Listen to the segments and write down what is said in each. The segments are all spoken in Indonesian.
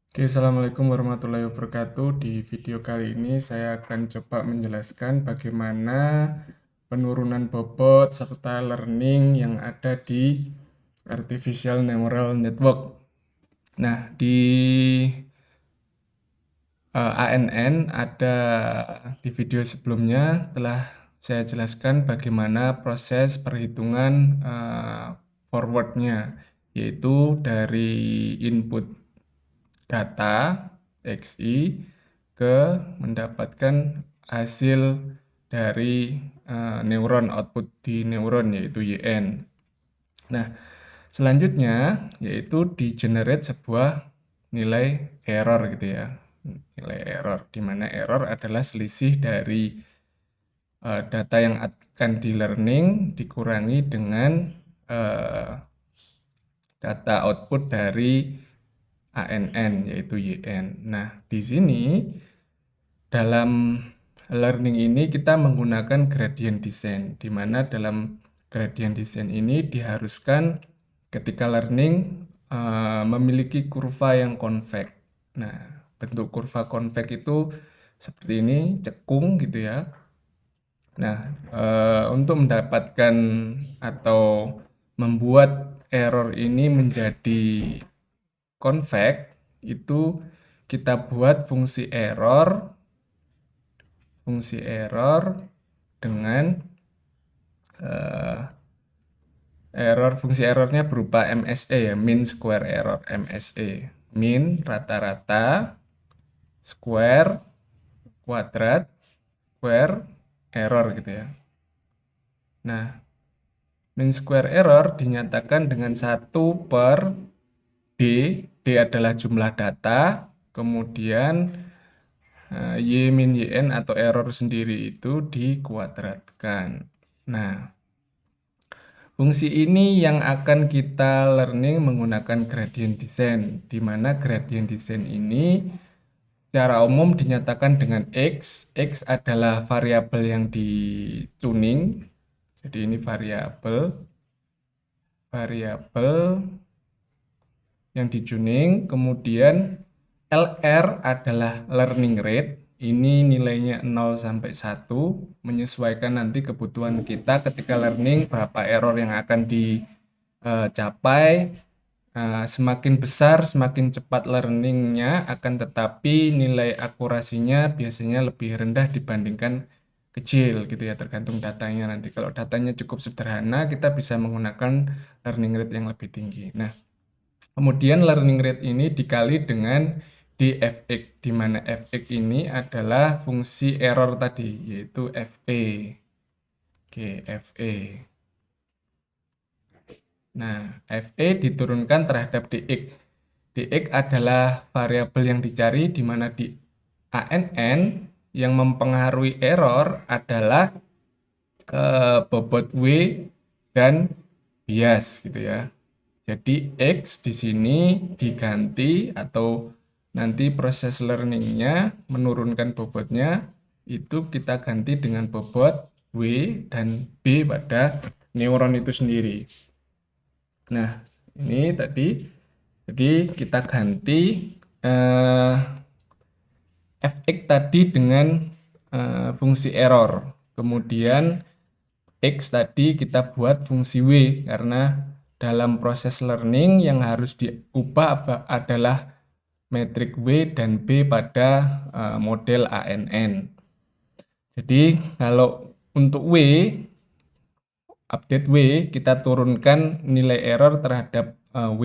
Oke, Assalamualaikum warahmatullahi wabarakatuh. Di video kali ini saya akan coba menjelaskan bagaimana penurunan bobot serta learning yang ada di Artificial Neural Network. Nah, di ANN ada di video sebelumnya telah saya jelaskan bagaimana proses perhitungan forwardnya, yaitu dari input data XI ke mendapatkan hasil dari neuron, output di neuron yaitu YN. Nah, selanjutnya yaitu di-generate sebuah nilai error gitu ya. Nilai error, di mana error adalah selisih dari data yang akan di-learning dikurangi dengan data output dari ANN yaitu YN. Nah, di sini dalam learning ini kita menggunakan gradient descent, di mana dalam gradient descent ini diharuskan ketika learning memiliki kurva yang convex. Nah, bentuk kurva convex itu seperti ini, cekung gitu ya. Nah, untuk mendapatkan atau membuat error ini menjadi convex, itu kita buat fungsi error dengan fungsi errornya berupa MSE ya, mean square error, MSE, mean rata-rata, square kuadrat, square error gitu ya. Nah, mean square error dinyatakan dengan 1/D. D adalah jumlah data, kemudian Y min YN atau error sendiri itu dikuadratkan. Nah, fungsi ini yang akan kita learning menggunakan gradient descent, di mana gradient descent ini secara umum dinyatakan dengan X. X adalah variabel yang di-tuning, jadi ini variabel yang di-tuning, kemudian LR adalah learning rate. Ini nilainya 0 sampai 1, menyesuaikan nanti kebutuhan kita ketika learning berapa error yang akan dicapai. Semakin besar, semakin cepat learningnya, akan tetapi nilai akurasinya biasanya lebih rendah dibandingkan kecil gitu ya, tergantung datanya nanti. Kalau datanya cukup sederhana, kita bisa menggunakan learning rate yang lebih tinggi. Nah, kemudian learning rate ini dikali dengan dfx, di mana fx ini adalah fungsi error tadi, yaitu fe. Oke, fe. Nah, fe diturunkan terhadap dx. Dx adalah variabel yang dicari, di mana di ANN yang mempengaruhi error adalah bobot W dan bias gitu ya. Jadi X di sini diganti atau nanti proses learningnya menurunkan bobotnya itu kita ganti dengan bobot W dan B pada neuron itu sendiri. Nah, ini tadi jadi kita ganti fx tadi dengan fungsi error. Kemudian X tadi kita buat fungsi W, karena dalam proses learning yang harus diubah adalah metrik W dan B pada model ANN. Jadi kalau untuk W, update W, kita turunkan nilai error terhadap W,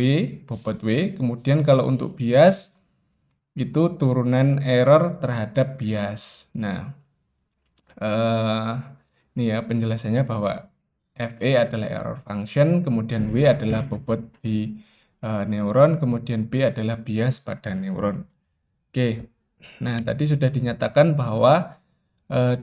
bobot W. Kemudian kalau untuk bias, itu turunan error terhadap bias. Nah, ini ya penjelasannya bahwa FE adalah error function, kemudian W adalah bobot di neuron, kemudian B adalah bias pada neuron. Oke, nah tadi sudah dinyatakan bahwa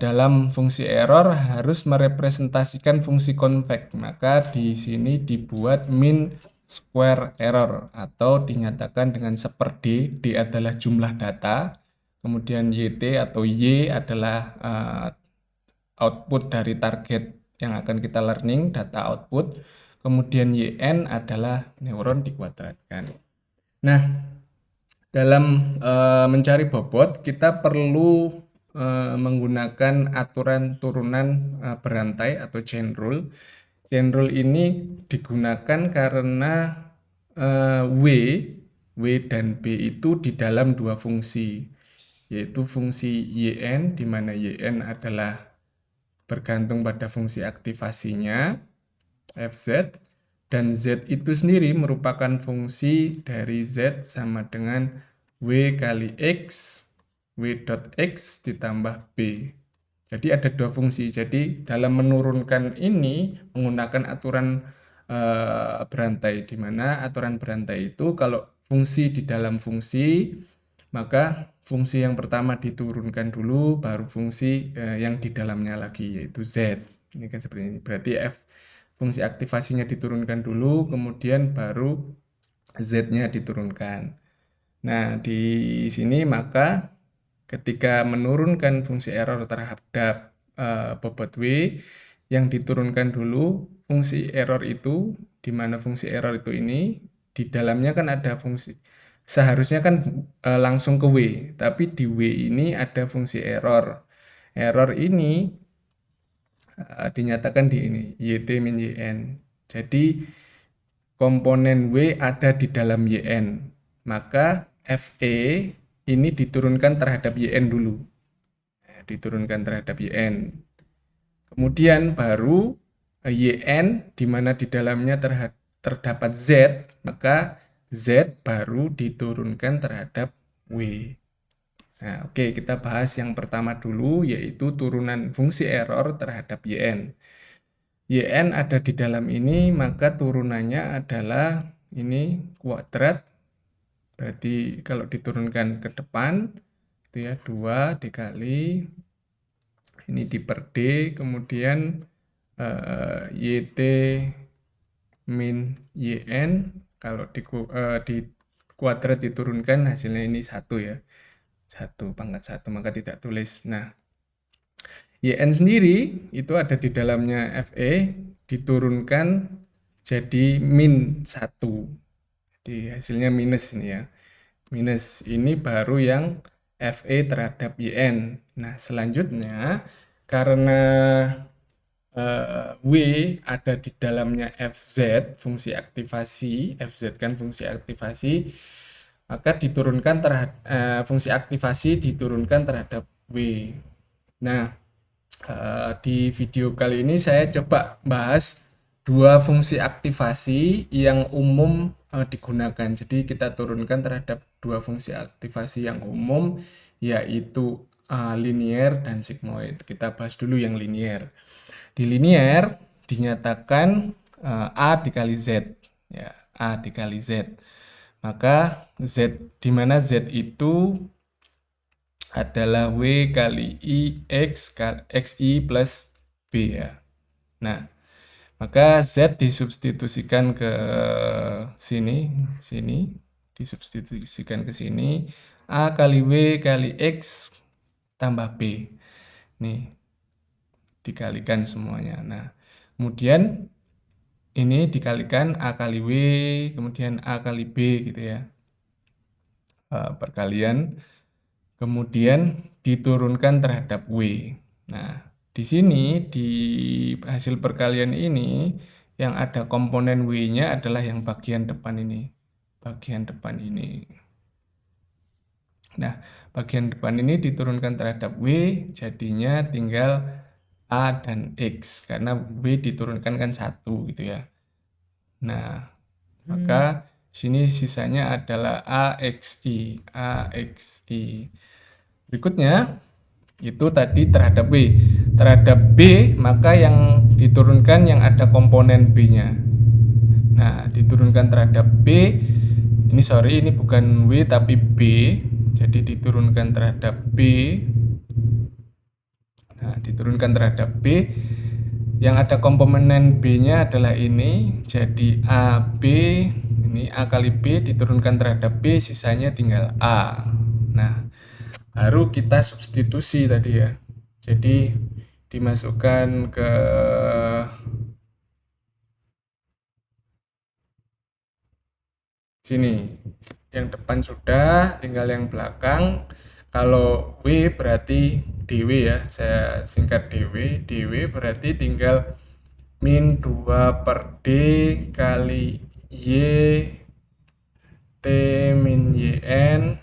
dalam fungsi error harus merepresentasikan fungsi convex, maka di sini dibuat mean square error atau dinyatakan dengan 1/D. D adalah jumlah data, kemudian YT atau Y adalah output dari target yang akan kita learning, data output, kemudian YN adalah neuron dikuadratkan. Nah, Dalam mencari bobot, kita perlu menggunakan aturan turunan berantai atau chain rule. Chain rule ini digunakan karena W dan B itu di dalam dua fungsi, yaitu fungsi yn, di mana yn adalah bergantung pada fungsi aktivasinya, fz, dan z itu sendiri merupakan fungsi dari z sama dengan w kali x, w dot x ditambah b. Jadi ada dua fungsi. Jadi dalam menurunkan ini menggunakan aturan berantai, di mana aturan berantai itu kalau fungsi di dalam fungsi, maka fungsi yang pertama diturunkan dulu, baru fungsi yang di dalamnya lagi, yaitu z. Ini kan seperti ini. Berarti fungsi aktivasinya diturunkan dulu, kemudian baru z-nya diturunkan. Nah, di sini maka ketika menurunkan fungsi error terhadap bobot W, yang diturunkan dulu fungsi error itu, di mana fungsi error itu ini, di dalamnya kan ada fungsi, seharusnya kan langsung ke W, tapi di W ini ada fungsi error. Error ini dinyatakan di ini, YT min YN. Jadi komponen W ada di dalam YN. Maka FE ini diturunkan terhadap YN dulu. Diturunkan terhadap YN. Kemudian baru YN di mana di dalamnya terdapat Z, maka Z baru diturunkan terhadap W. Nah, oke, kita bahas yang pertama dulu, yaitu turunan fungsi error terhadap YN. YN ada di dalam ini, maka turunannya adalah ini kuadrat. Berarti kalau diturunkan ke depan, itu ya 2 dikali, ini di per D, kemudian YT min YN, kalau di kuadrat diturunkan hasilnya ini 1 ya. 1 pangkat 1, maka tidak tulis. Nah, YN sendiri itu ada di dalamnya FE, diturunkan jadi min 1. Jadi hasilnya minus ini ya. Minus ini baru yang FE terhadap YN. Nah, selanjutnya karena W ada di dalamnya FZ, fungsi aktivasi, FZ kan fungsi aktivasi, maka diturunkan terhadap fungsi aktivasi diturunkan terhadap W. Nah, di video kali ini saya coba bahas dua fungsi aktivasi yang umum digunakan. Jadi kita turunkan terhadap dua fungsi aktivasi yang umum, yaitu linier dan sigmoid. Kita bahas dulu yang linier. Di linier dinyatakan A dikali Z, ya, A dikali Z. Maka Z, di mana Z itu adalah W kali I X XI plus B ya. Nah, maka Z disubstitusikan ke sini disubstitusikan ke sini, A kali W kali X tambah B. Nih, dikalikan semuanya. Nah, kemudian ini dikalikan A kali W, kemudian A kali B gitu ya. Perkalian, kemudian diturunkan terhadap W. Nah, di sini di hasil perkalian ini yang ada komponen W-nya adalah yang bagian depan ini. Bagian depan ini. Nah, bagian depan ini diturunkan terhadap W, jadinya tinggal A dan X, karena W diturunkan kan 1 gitu ya. Nah, maka sini sisanya adalah AXI. Berikutnya, itu tadi terhadap W. Terhadap B, maka yang diturunkan yang ada komponen B-nya. Nah, diturunkan terhadap B, ini bukan W tapi B, jadi diturunkan terhadap B. Nah, diturunkan terhadap B, yang ada komponen B-nya adalah ini, jadi AB, ini A kali B diturunkan terhadap B, sisanya tinggal A. Nah, baru kita substitusi tadi ya. Jadi dimasukkan ke sini. Yang depan sudah, tinggal yang belakang. Kalau W berarti DW ya, saya singkat DW. DW berarti tinggal min 2 per D kali Y T min YN,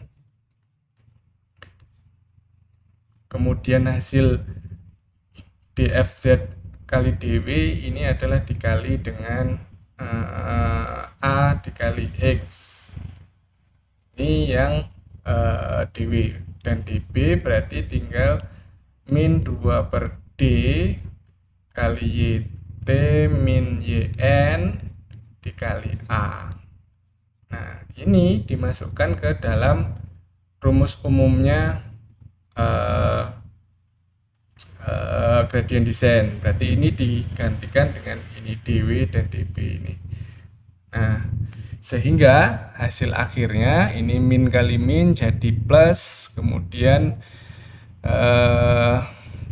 kemudian hasil DFZ kali DW ini adalah dikali dengan A dikali X. Ini yang DW, dan DB berarti tinggal min 2 per D kali YT min YN dikali A. Nah, ini dimasukkan ke dalam rumus umumnya gradient descent. Berarti ini digantikan dengan ini DW dan DB ini. Nah, sehingga hasil akhirnya ini min kali min jadi plus, kemudian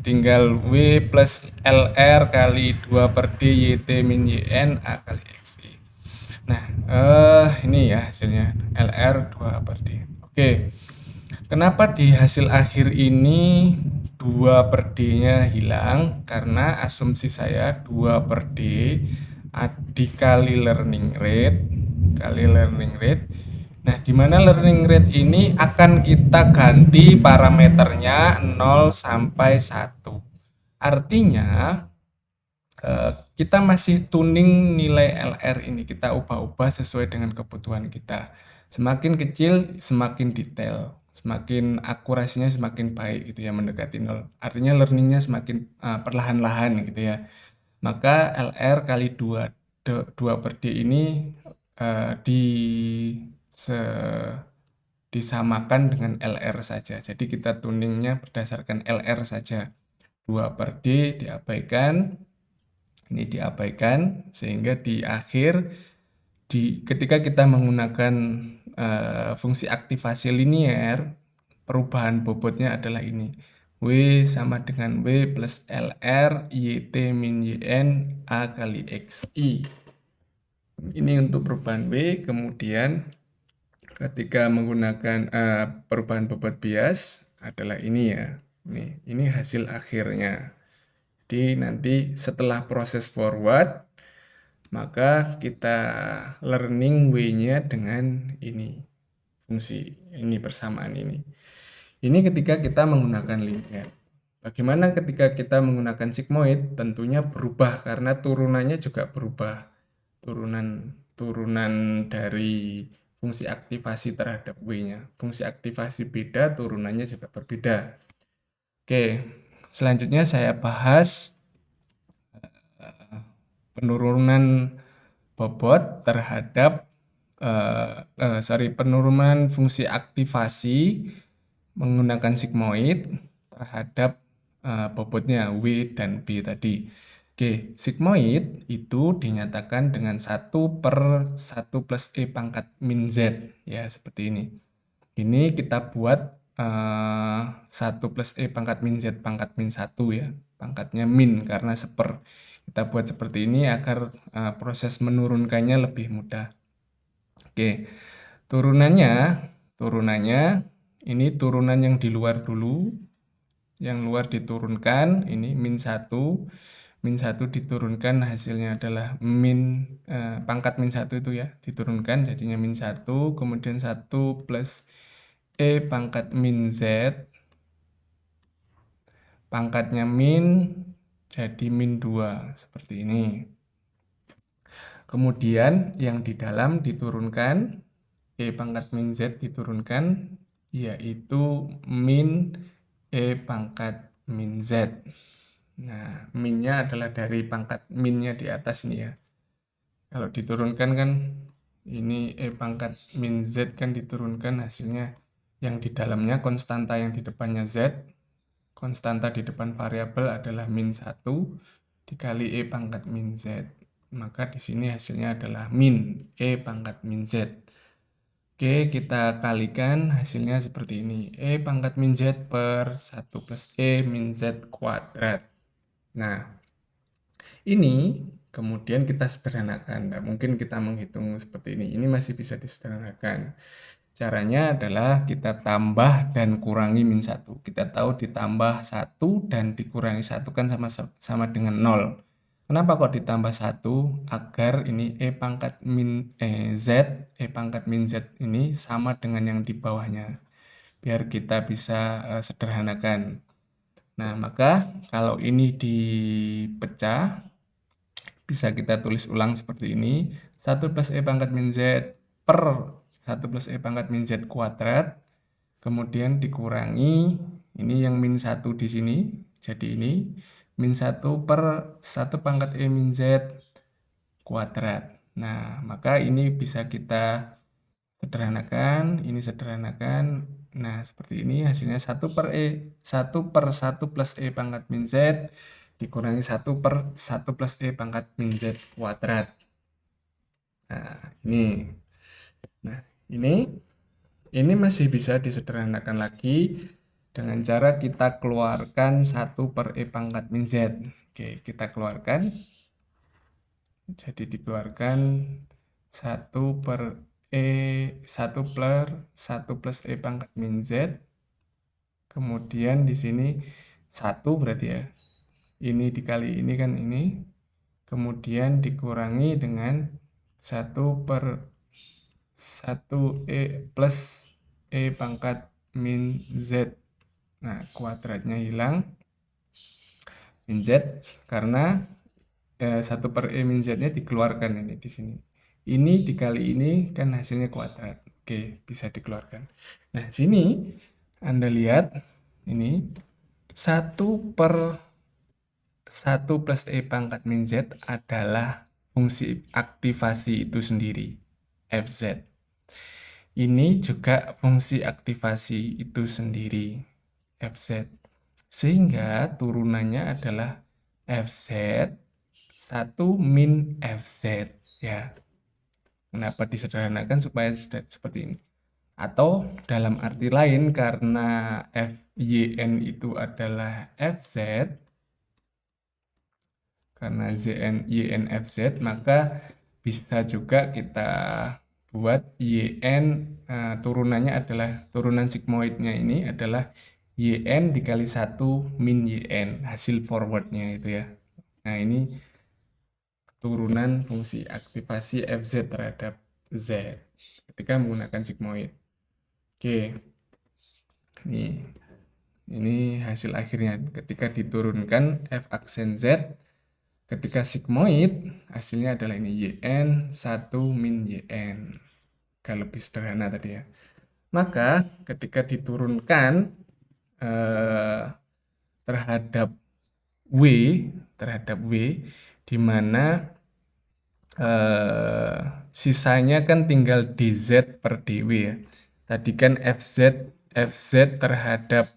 tinggal W plus LR kali 2 per D YT min YN A kali XI. Nah, ini ya hasilnya LR 2 per D. Oke. Kenapa di hasil akhir ini 2 per D-nya hilang? Karena asumsi saya 2 per D dikali learning rate, Nah, di mana learning rate ini akan kita ganti parameternya 0 sampai 1. Artinya kita masih tuning nilai LR ini, kita ubah-ubah sesuai dengan kebutuhan kita. Semakin kecil semakin detail, semakin akurasinya semakin baik gitu ya, mendekati 0. Artinya learningnya semakin perlahan-lahan gitu ya. Maka LR kali 2 per D ini disamakan dengan LR saja. Jadi kita tuningnya berdasarkan LR saja. 2 per D diabaikan, ini diabaikan, sehingga di akhir ketika kita menggunakan fungsi aktivasi linier, perubahan bobotnya adalah ini. W sama dengan W plus LR YT min YN A kali XI. Ini untuk perubahan W. Kemudian ketika menggunakan perubahan bobot bias adalah ini ya. Ini hasil akhirnya. Jadi nanti setelah proses forward, maka kita learning W-nya dengan ini, fungsi ini, persamaan ini. Ini ketika kita menggunakan linear. Bagaimana ketika kita menggunakan sigmoid? Tentunya berubah karena turunannya juga berubah. Turunan dari fungsi aktivasi terhadap W-nya. Fungsi aktivasi beda, turunannya juga berbeda. Oke, selanjutnya saya bahas penurunan bobot terhadap penurunan fungsi aktivasi menggunakan sigmoid terhadap bobotnya W dan B tadi. Oke, sigmoid itu dinyatakan dengan 1 per 1 plus E pangkat min Z, ya seperti ini. Ini kita buat 1 plus E pangkat min Z pangkat min 1 ya, pangkatnya min karena seper. Kita buat seperti ini agar proses menurunkannya lebih mudah. Oke, turunannya ini turunan yang di luar dulu. Yang luar diturunkan, ini min 1. Min 1 diturunkan, hasilnya adalah pangkat min 1 itu ya, diturunkan jadinya min 1, kemudian 1 plus E pangkat min Z, pangkatnya min jadi min 2, seperti ini. Kemudian yang di dalam diturunkan, E pangkat min Z diturunkan, yaitu min E pangkat min Z. Nah, minnya adalah dari pangkat minnya di atas ini ya. Kalau diturunkan kan, ini E pangkat min Z kan diturunkan, hasilnya yang di dalamnya konstanta yang di depannya Z, konstanta di depan variabel adalah min 1 dikali E pangkat min Z. Maka di sini hasilnya adalah min E pangkat min Z. Oke, kita kalikan, hasilnya seperti ini. E pangkat min Z per 1 plus E min Z kuadrat. Nah, ini kemudian kita sederhanakan. Nah, mungkin kita menghitung seperti ini. Ini masih bisa disederhanakan. Caranya adalah kita tambah dan kurangi min 1. Kita tahu ditambah 1 dan dikurangi 1 kan sama dengan 0. Kenapa kok ditambah 1? Agar ini E pangkat min Z ini sama dengan yang di bawahnya. Biar kita bisa sederhanakan. Nah, maka kalau ini dipecah, bisa kita tulis ulang seperti ini. 1 plus E pangkat min Z per 1 plus E pangkat min Z kuadrat. Kemudian dikurangi, ini yang min 1 di sini. Jadi ini min 1 per 1 pangkat E min Z kuadrat. Nah, maka ini bisa kita sederhanakan, ini sederhanakan. Nah, seperti ini hasilnya 1 per 1 plus E pangkat min Z dikurangi 1 per 1 plus E pangkat min Z kuadrat. Nah, ini. Nah, ini masih bisa disederhanakan lagi dengan cara kita keluarkan 1 per E pangkat min Z. Oke, kita keluarkan. Jadi dikeluarkan 1 per 1 plus E pangkat min Z. Kemudian di sini 1 berarti ya. Ini dikali ini kan ini. Kemudian dikurangi dengan 1 per 1 E plus E pangkat min Z. Nah, kuadratnya hilang. Min Z karena 1 per E min Z-nya dikeluarkan ini di sini. Ini dikali ini kan hasilnya kuadrat. Oke, bisa dikeluarkan. Nah, sini Anda lihat ini 1 per 1 plus E pangkat min Z adalah fungsi aktivasi itu sendiri, Fz. Ini juga fungsi aktivasi itu sendiri, Fz. Sehingga turunannya adalah Fz 1 min Fz. Ya. Kenapa disederhanakan supaya seperti ini? Atau dalam arti lain karena Fyn itu adalah Fz, karena Zn, Yn, Fz, maka bisa juga kita buat Yn turunannya adalah, turunan sigmoidnya ini adalah Yn dikali 1 min Yn, hasil forwardnya itu ya. Nah, ini turunan fungsi aktivasi Fz terhadap Z ketika menggunakan sigmoid. Oke, ini hasil akhirnya ketika diturunkan F aksen Z ketika sigmoid, hasilnya adalah ini Yn 1 min Yn. Agak lebih sederhana tadi ya. Maka ketika diturunkan terhadap W, di mana sisanya kan tinggal dz per dw ya. Tadi kan fz terhadap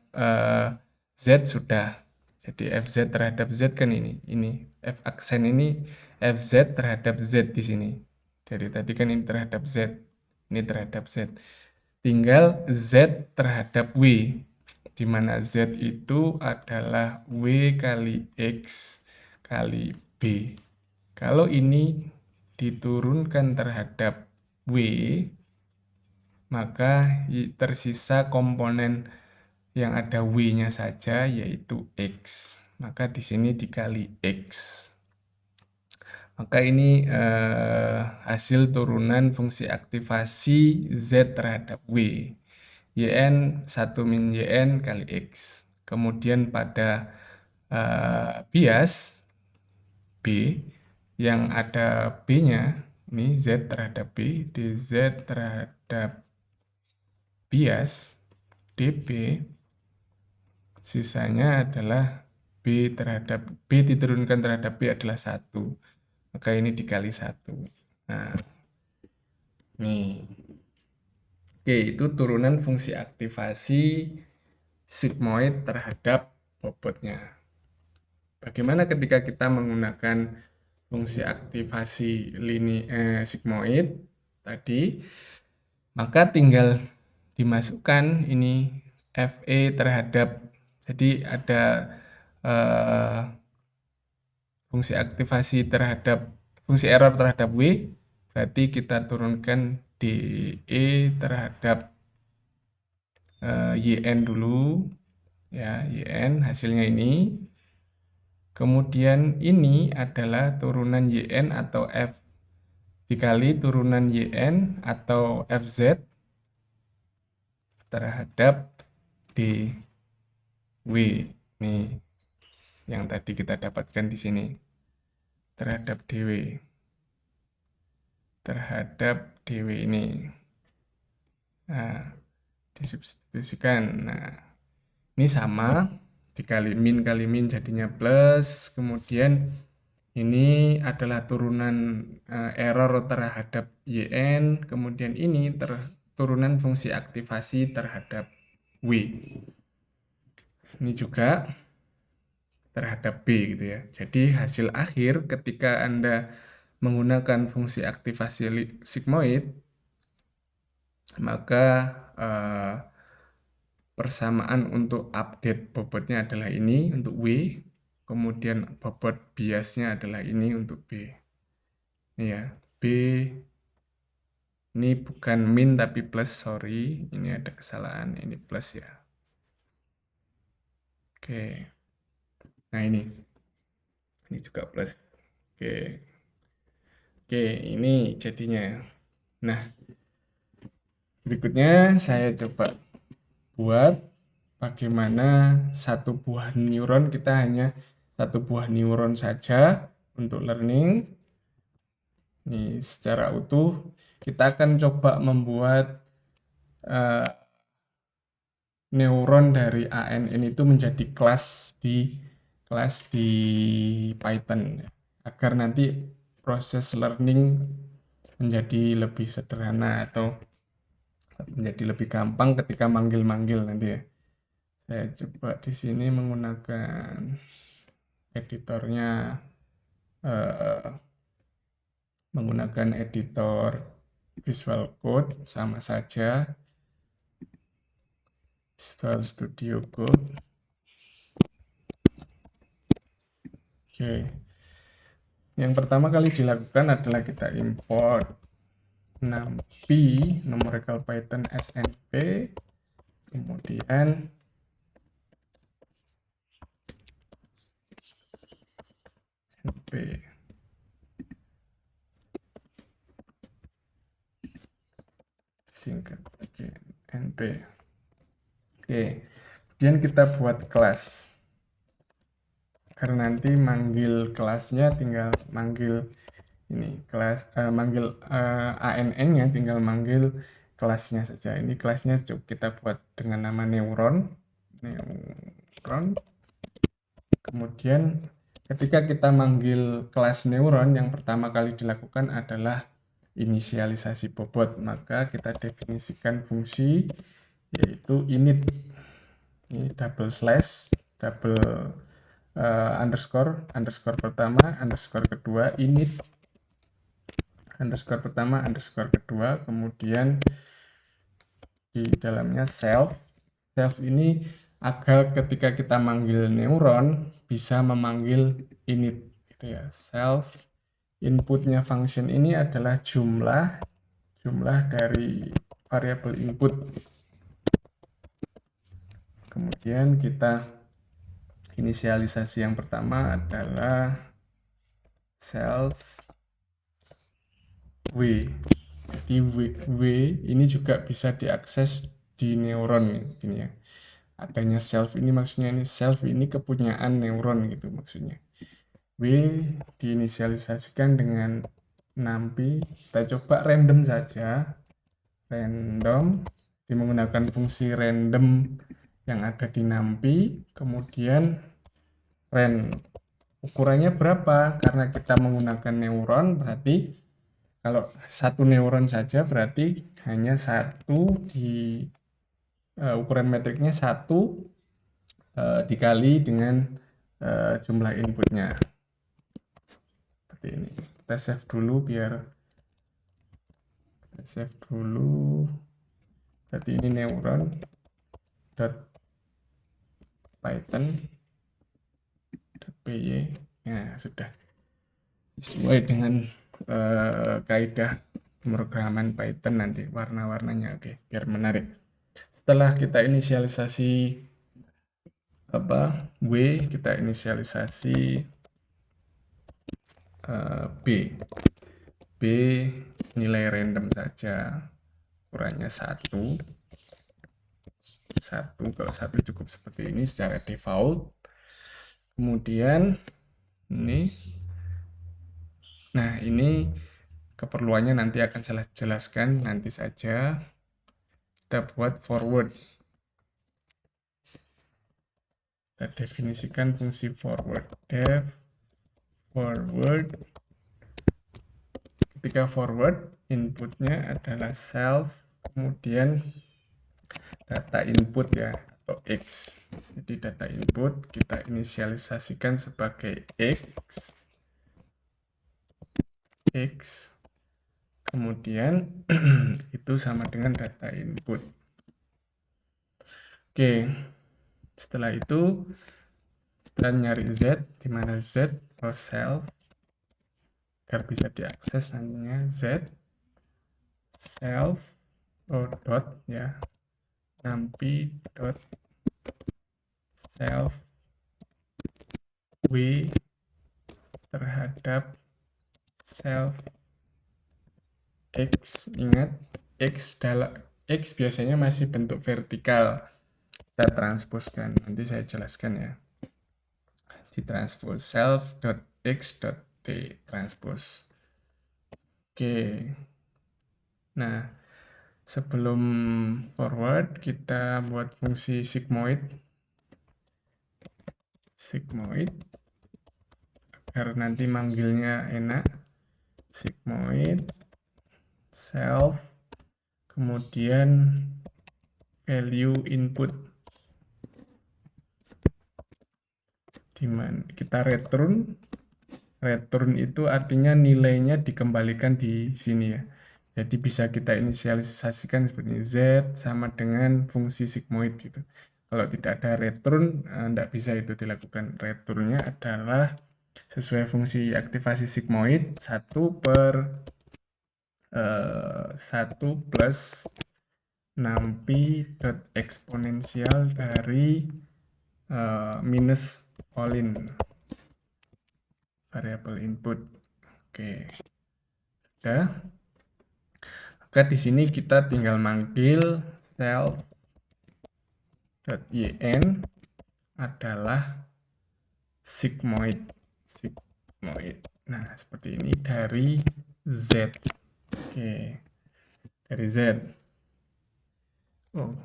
z sudah. Jadi fz terhadap z kan ini f aksen ini fz terhadap z di sini. Jadi tadi kan ini terhadap z, ini terhadap z. Tinggal z terhadap w, di mana z itu adalah w kali x kali b. Kalau ini diturunkan terhadap w, maka tersisa komponen yang ada w-nya saja, yaitu x. Maka di sini dikali x. Maka ini hasil turunan fungsi aktivasi z terhadap w. Yn 1 min Yn kali x. Kemudian pada bias B, yang ada B-nya, ini Z terhadap B, dz terhadap bias dB, sisanya adalah B diturunkan terhadap B adalah 1. Maka ini dikali 1. Nah, nih. Oke, itu turunan fungsi aktivasi sigmoid terhadap bobotnya. Bagaimana ketika kita menggunakan fungsi aktivasi sigmoid tadi? Maka tinggal dimasukkan ini Fe terhadap, jadi ada fungsi aktivasi terhadap fungsi error terhadap W, berarti kita turunkan dE terhadap YN dulu, ya, YN hasilnya ini. Kemudian ini adalah turunan YN atau F dikali turunan YN atau FZ terhadap DW. Nih, yang tadi kita dapatkan di sini. Terhadap DW. Terhadap DW ini. Nah, disubstitusikan. Nah, ini sama. Dikali min kali min jadinya plus. Kemudian ini adalah turunan error terhadap YN. Kemudian ini turunan fungsi aktivasi terhadap W. Ini juga terhadap B gitu ya. Jadi hasil akhir ketika Anda menggunakan fungsi aktivasi sigmoid, maka persamaan untuk update bobotnya adalah ini untuk W, kemudian bobot biasnya adalah ini untuk B. Ini ya, B ini bukan min tapi plus, sorry, ini ada kesalahan, ini plus ya. Oke, nah ini juga plus. Oke, ini jadinya. Nah, berikutnya saya coba buat bagaimana satu buah neuron, kita hanya satu buah neuron saja untuk learning. Ini secara utuh kita akan coba membuat neuron dari ANN itu menjadi kelas di Python agar nanti proses learning menjadi lebih sederhana atau menjadi lebih gampang ketika manggil-manggil nanti ya. Saya coba di sini menggunakan editornya, menggunakan editor Visual Code sama saja, Visual Studio Code. Oke, yang pertama kali dilakukan adalah kita import numpy numerical Python snp, kemudian np singkat, oke, np. Oke, kemudian kita buat kelas. Karena nanti manggil kelasnya tinggal manggil ini kelas, manggil ANN-nya tinggal manggil kelasnya saja. Ini kelasnya kita buat dengan nama neuron. Kemudian ketika kita manggil kelas neuron, yang pertama kali dilakukan adalah inisialisasi bobot. Maka kita definisikan fungsi yaitu init. Ini double slash, double underscore pertama, underscore kedua, init, underscore pertama, underscore kedua, kemudian di dalamnya self. Self ini agar ketika kita manggil neuron bisa memanggil init gitu ya. Self inputnya function ini adalah jumlah dari variabel input. Kemudian kita inisialisasi yang pertama adalah self W. Jadi W ini juga bisa diakses di neuron ini ya. Adanya self ini maksudnya ini self ini kepunyaan neuron gitu maksudnya. W diinisialisasikan dengan numpy. Kita coba random saja. Random menggunakan fungsi random yang ada di numpy, kemudian ren. Ukurannya berapa? Karena kita menggunakan neuron, berarti kalau satu neuron saja berarti hanya satu di ukuran metriknya 1 dikali dengan jumlah inputnya. Seperti ini. Kita save dulu Berarti ini neuron .python.py. Nah, sudah sesuai dengan kaidah pemrograman Python nanti warna-warnanya. Oke, biar menarik. Setelah kita inisialisasi W, kita inisialisasi B. B nilai random saja, ukurannya 1. Kalau 1 cukup seperti ini secara default. Kemudian ini, nah ini keperluannya nanti akan saya jelaskan nanti saja. Kita buat forward. Kita definisikan fungsi forward. Def forward. Ketika forward, inputnya adalah self, kemudian data input ya, atau X. Jadi data input kita inisialisasikan sebagai X. Kemudian itu sama dengan data input. Oke, setelah itu kita nyari Z, di mana Z for self, agar bisa diakses nantinya Z self dot ya, numpy dot self W terhadap self X. Ingat, X biasanya masih bentuk vertikal. Kita transposkan, nanti saya jelaskan ya. Ditranspose self.x.t transpose. Oke. Nah, sebelum forward kita buat fungsi sigmoid agar nanti manggilnya enak. Sigmoid self, kemudian value input, dimana kita return itu artinya nilainya dikembalikan di sini ya. Jadi bisa kita inisialisasikan seperti Z sama dengan fungsi sigmoid gitu. Kalau tidak ada return, tidak bisa itu dilakukan. Returnnya adalah sesuai fungsi aktivasi sigmoid 1 plus numpy.eksponensial dari minus all-in variabel input. Oke, sudah. Maka di sini kita tinggal manggil self.yn adalah sigmoid. Nah, seperti ini dari Z. Oke, dari Z. Oh,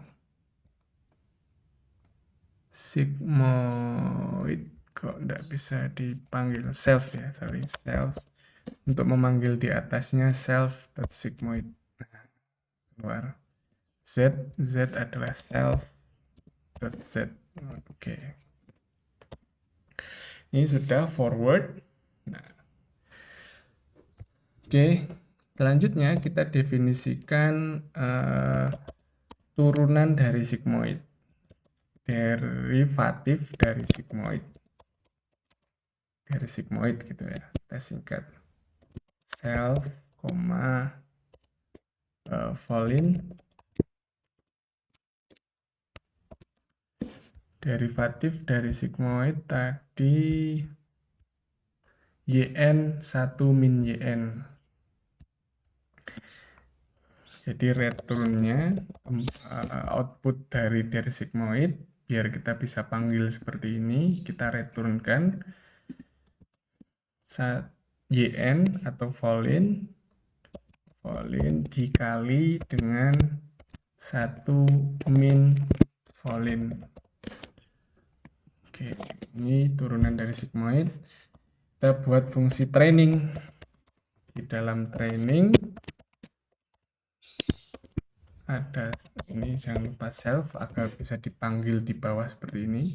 sigmoid kok tidak bisa dipanggil self ya, sorry, self. Untuk memanggil di atasnya self.sigmoid. Nah, keluar Z adalah self.z. Oke. Ini sudah forward. Nah, oke, selanjutnya kita definisikan turunan dari sigmoid, derivatif dari sigmoid gitu ya, kita singkat self, volin derivatif dari sigmoid tadi yn 1 min yn. Jadi returnnya output dari sigmoid, biar kita bisa panggil seperti ini, kita returnkan yn atau volin dikali dengan 1 min volin. Oke, ini turunan dari sigmoid. Kita buat fungsi training. Di dalam training ada ini, jangan lupa self agar bisa dipanggil di bawah seperti ini.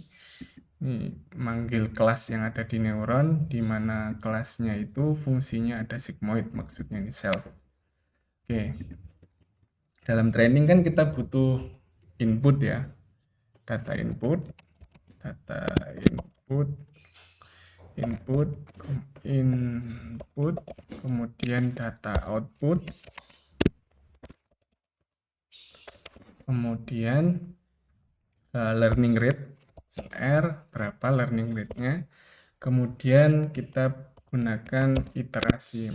Ini manggil kelas yang ada di neuron, di mana kelasnya itu fungsinya ada sigmoid, maksudnya ini self. Oke, dalam training kan kita butuh input ya, data input, kemudian data output, kemudian learning rate R berapa learning rate-nya, kemudian kita gunakan iterasi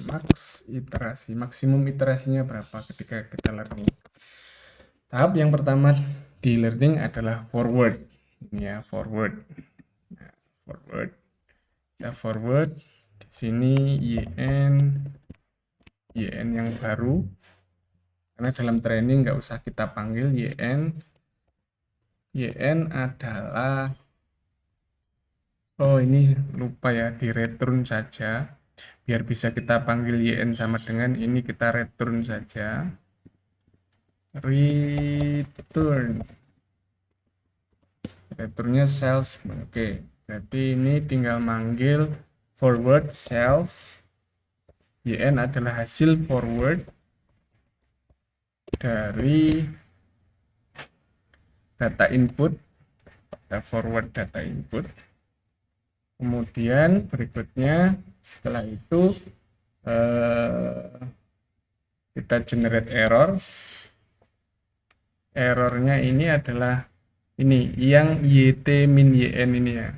maksimum iterasinya berapa ketika kita learning. Tahap yang pertama di learning adalah forward. Ini ya, forward. Nah, forward. Kita forward. Di sini YN yang baru. Karena dalam training nggak usah kita panggil YN. YN adalah, oh ini lupa ya, di return saja. Biar bisa kita panggil YN sama dengan ini, kita return saja. Returnnya self. Oke, berarti ini tinggal manggil forward self. YN adalah hasil forward dari data input, forward data input. Kemudian berikutnya setelah itu kita generate error. Errornya ini adalah ini yang yt min yn ini ya,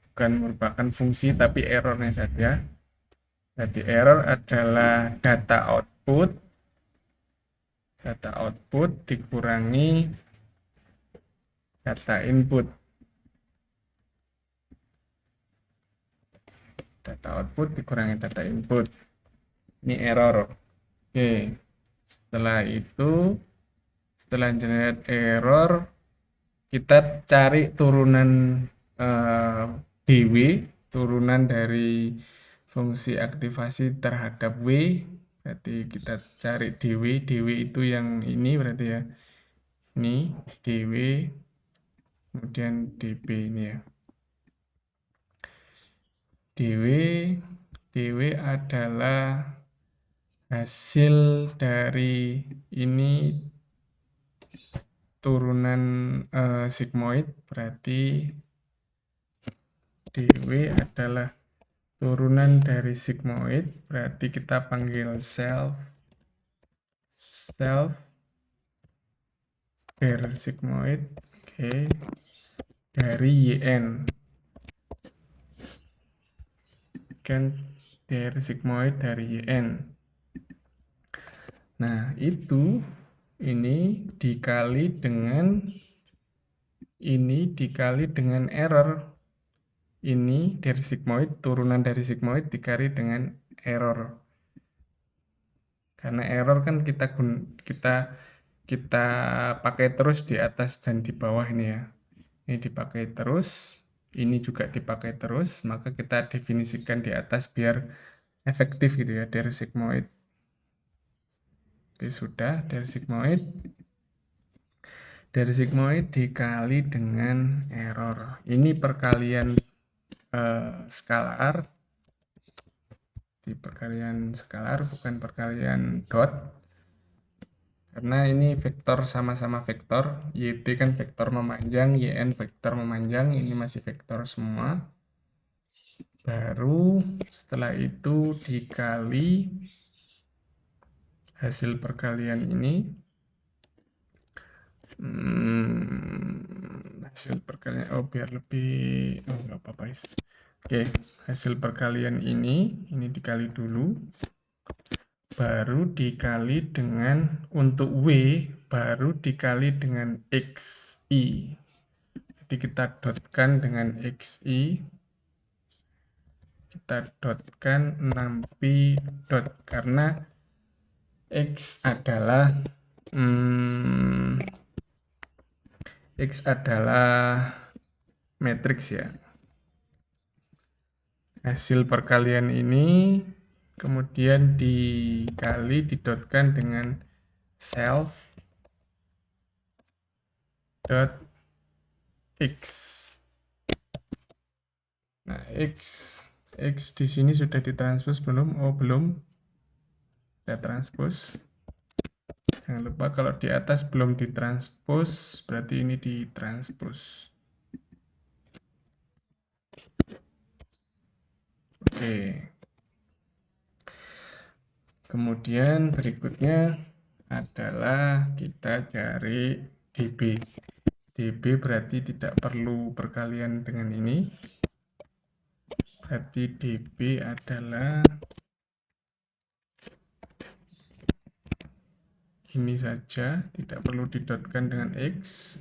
bukan merupakan fungsi tapi errornya saja. Jadi error adalah data output dikurangi data input. Data output dikurangi data input. Ini error. Oke. Setelah itu, setelah generate error, kita cari turunan DW, turunan dari fungsi aktivasi terhadap W. Berarti kita cari DW. DW itu yang ini berarti ya. Ini DW, kemudian DB ini ya. DW adalah hasil dari ini turunan sigmoid, berarti DW adalah turunan dari sigmoid, berarti kita panggil self per sigmoid, oke, dari YN. Kan dari sigmoid dari YN. Nah, itu ini dikali dengan error. Ini dari sigmoid, turunan dari sigmoid dikali dengan error. Karena error kan kita pakai terus di atas dan di bawah ini ya. Ini dipakai terus, ini juga dipakai terus, maka kita definisikan di atas biar efektif gitu ya, dari sigmoid. Oke, sudah dari sigmoid dikali dengan error. Ini perkalian skalar, di perkalian skalar bukan perkalian dot, karena ini vektor sama-sama vektor, YT kan vektor memanjang, YN vektor memanjang, ini masih vektor semua. Baru setelah itu dikali hasil perkalian ini, hasil perkalian, biar lebih, nggak apa-apa guys. Oke, hasil perkalian ini dikali dulu, baru dikali dengan, untuk W, baru dikali dengan XI. Jadi kita dotkan dengan XI, kita dotkan 6pi dot, karena X adalah matriks ya. Hasil perkalian ini kemudian didotkan dengan self dot x. Nah, x di sini sudah ditranspos belum? Oh, belum. Kita transpos. Jangan lupa kalau di atas belum ditranspos, berarti ini ditranspos. Oke. Kemudian berikutnya adalah kita cari DB. DB berarti tidak perlu berkalian dengan ini. Berarti DB adalah ini saja, tidak perlu didotkan dengan X.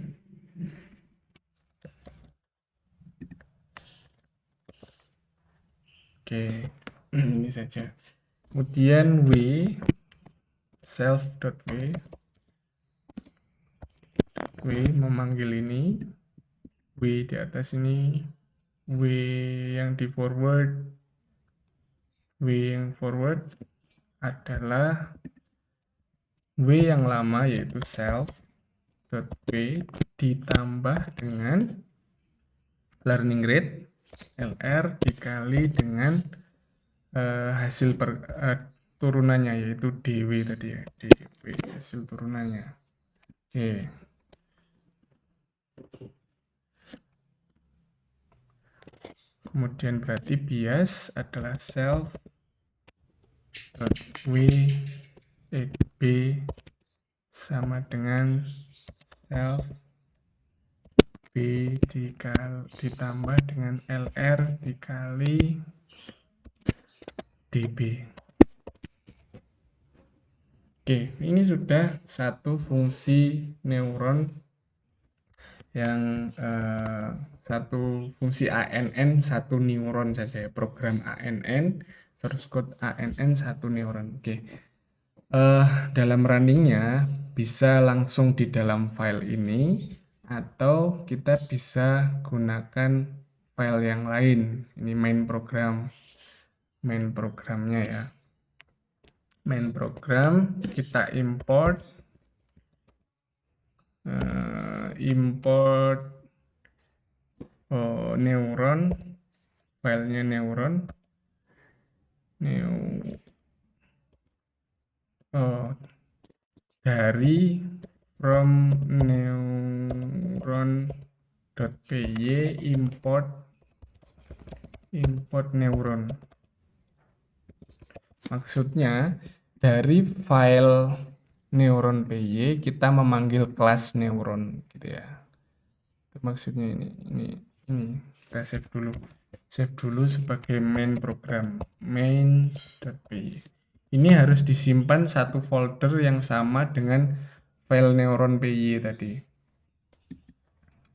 Oke, ini saja. Kemudian W, self.w, W memanggil ini, W di atas ini, W yang di forward, W yang forward adalah W yang lama yaitu self.w ditambah dengan learning rate LR dikali dengan hasil turunannya yaitu DW tadi ya, DW hasil turunannya. Oke. Kemudian berarti bias adalah self.w B sama dengan self B ditambah dengan LR dikali DB. Oke, ini sudah satu fungsi neuron yang satu fungsi ANN satu neuron saja ya, program ANN source code ANN satu neuron. Oke, dalam runningnya bisa langsung di dalam file ini atau kita bisa gunakan file yang lain. Ini main programnya ya. Main program kita import neuron, filenya neuron dari from neuron.py import neuron. Maksudnya dari file neuron.py kita memanggil kelas neuron gitu ya. Itu maksudnya ini kita save dulu sebagai main program main.py. Ini harus disimpan satu folder yang sama dengan file neuron.py tadi.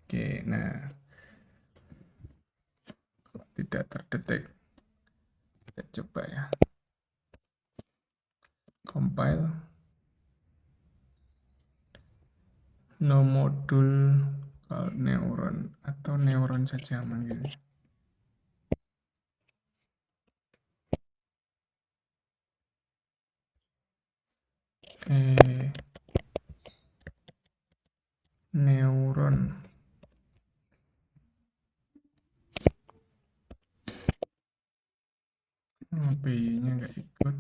Oke, nah tidak terdetek, kita coba ya, compile, no modul neuron atau neuron saja manggilnya. Neuron. PY-nya nggak ikut.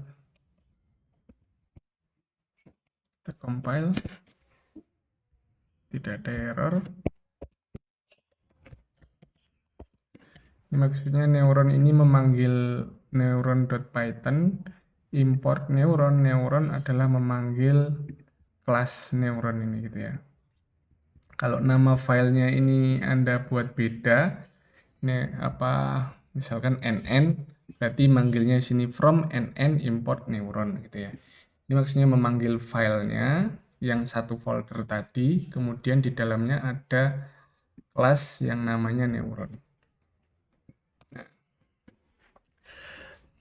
Kita compile. Tidak ada error. Ini maksudnya neuron ini memanggil neuron.python. Import neuron adalah memanggil kelas neuron ini gitu ya. Kalau nama filenya ini Anda buat beda, ini misalkan nn, berarti manggilnya sini from nn import neuron gitu ya. Ini maksudnya memanggil filenya yang satu folder tadi, kemudian di dalamnya ada kelas yang namanya neuron. Nah,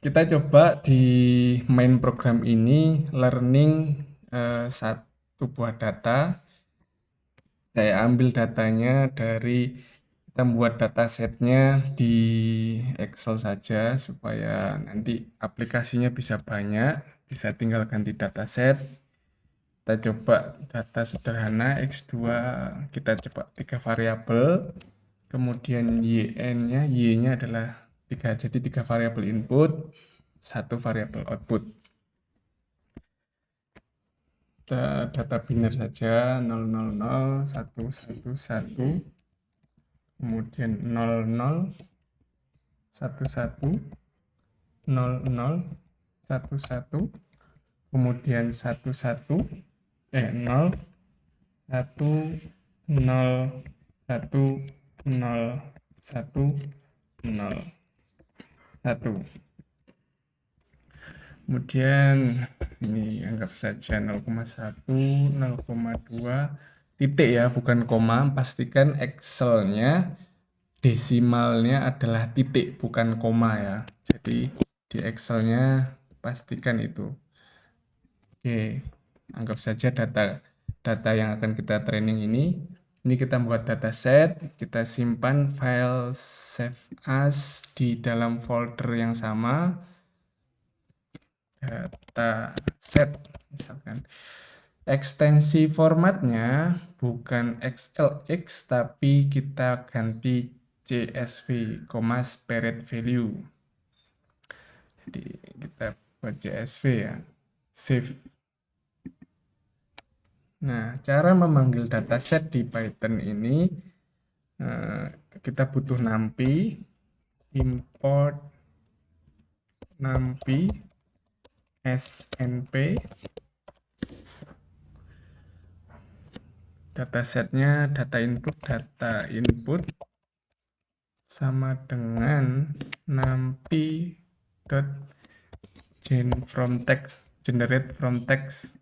kita coba di main program ini learning satu buah data. Saya ambil datanya dari, kita buat datasetnya di Excel saja supaya nanti aplikasinya bisa banyak, bisa tinggal ganti dataset. Kita coba data sederhana X2, kita coba 3 variabel, kemudian Y-nya adalah 3, jadi 3 variabel input, 1 variabel output. Data biner saja 000 111, kemudian 00 11 00 11, kemudian 11 0, 1, 0, 1, 0, 1, 0, 1. Kemudian ini anggap saja 0,1, 0,2 titik ya, bukan koma. Pastikan Excelnya desimalnya adalah titik, bukan koma ya. Jadi di Excelnya pastikan itu. Oke, anggap saja data yang akan kita training ini kita buat dataset, kita simpan file save as di dalam folder yang sama, dataset misalkan. Ekstensi formatnya bukan XLX tapi kita ganti CSV, spirit value. Jadi kita buat CSV ya. Save. Nah, cara memanggil dataset di Python ini kita butuh numpy, import numpy snp. Datasetnya data input sama dengan numpy dot generate from text.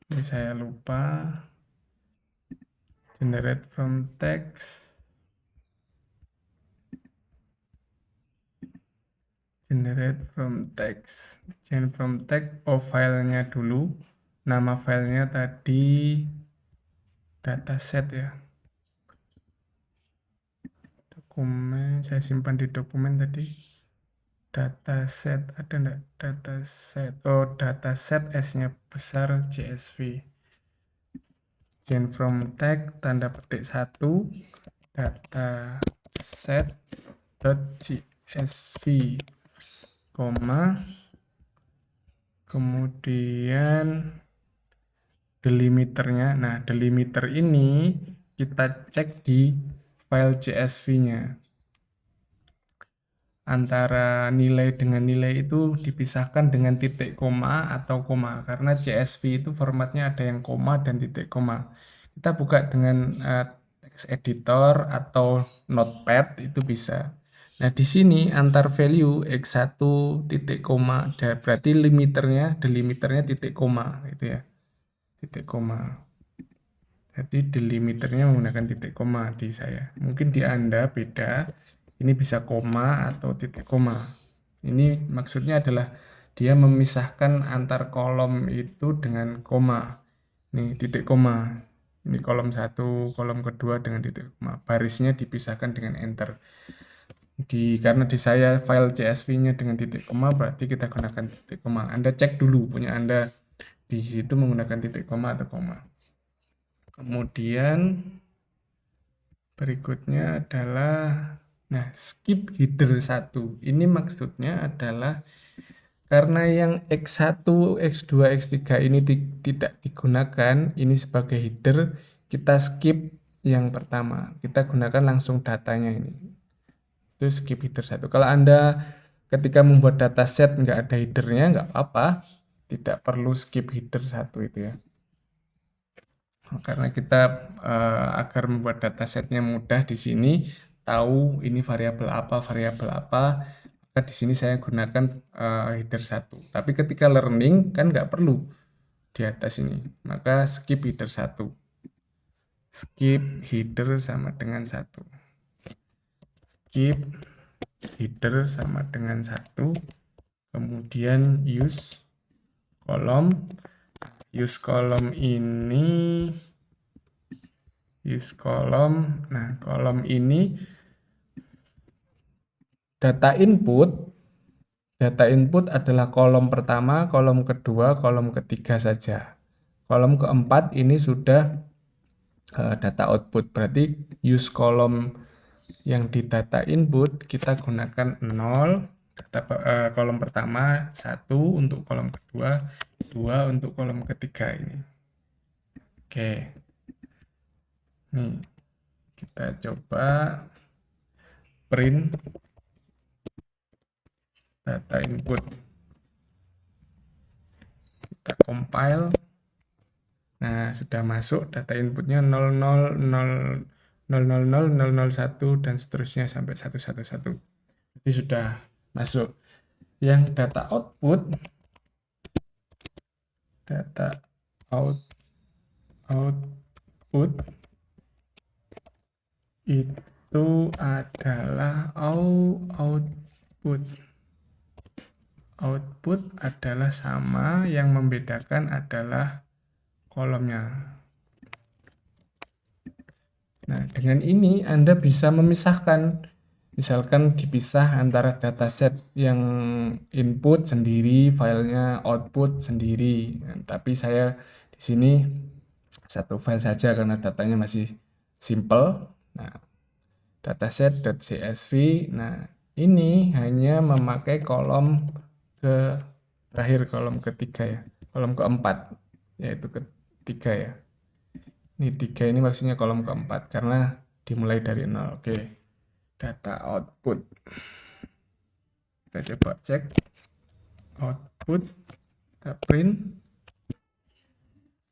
Ini saya lupa. Generate from text. Generate from text. Generate from text. Oh, filenya dulu. Nama filenya tadi dataset ya. Dokumen saya simpan di dokumen tadi. Dataset ada enggak? Dataset. Oh, dataset S-nya besar CSV. Gen from tag tanda petik 1 dataset .csv koma kemudian delimiternya. Nah, delimiter ini kita cek di file CSV-nya. Antara nilai dengan nilai itu dipisahkan dengan titik koma atau koma, karena CSV itu formatnya ada yang koma dan titik koma. Kita buka dengan text editor atau notepad itu bisa. Nah, di sini antar value x1 titik koma, berarti delimiternya titik koma gitu ya. Titik koma. Jadi delimiternya menggunakan titik koma di saya. Mungkin di Anda beda. Ini bisa koma atau titik koma. Ini maksudnya adalah dia memisahkan antar kolom itu dengan koma. Ini titik koma. Ini kolom 1, kolom kedua dengan titik koma. Barisnya dipisahkan dengan enter. Karena di saya file CSV-nya dengan titik koma, berarti kita gunakan titik koma. Anda cek dulu punya Anda di situ menggunakan titik koma atau koma. Kemudian berikutnya adalah skip header 1. Ini maksudnya adalah karena yang X1, X2, X3 ini tidak digunakan, ini sebagai header, kita skip yang pertama. Kita gunakan langsung datanya ini. Itu skip header 1. Kalau Anda ketika membuat dataset nggak ada headernya, nggak apa-apa. Tidak perlu skip header 1 itu ya. Karena kita agar membuat datasetnya mudah di sini, tahu ini variabel apa, maka di sini saya gunakan header 1. Tapi ketika learning kan nggak perlu di atas ini, maka skip header 1. Skip header sama dengan 1. Skip header sama dengan 1. Kemudian use kolom. Use kolom ini kolom. Nah, kolom ini data input adalah kolom pertama, kolom kedua, kolom ketiga saja. Kolom keempat ini sudah data output. Berarti use kolom yang di data input kita gunakan 0, kolom pertama 1 untuk kolom kedua, 2 untuk kolom ketiga ini. Oke. Nih, kita coba print data input. Kita compile. Nah, sudah masuk data inputnya 00, 0, 000, 001, dan seterusnya sampai 111. Jadi sudah masuk. Yang data output output itu adalah output adalah sama, yang membedakan adalah kolomnya. Nah, dengan ini Anda bisa memisahkan, misalkan dipisah antara dataset yang input sendiri, filenya output sendiri. Nah, tapi saya di sini satu file saja karena datanya masih simple. Nah, dataset.csv. Nah, ini hanya memakai kolom terakhir, kolom ketiga ya, kolom keempat, yaitu ketiga ya. Ini 3 ini maksudnya kolom keempat karena dimulai dari 0. Oke. Data output. Kita coba cek output, kita print.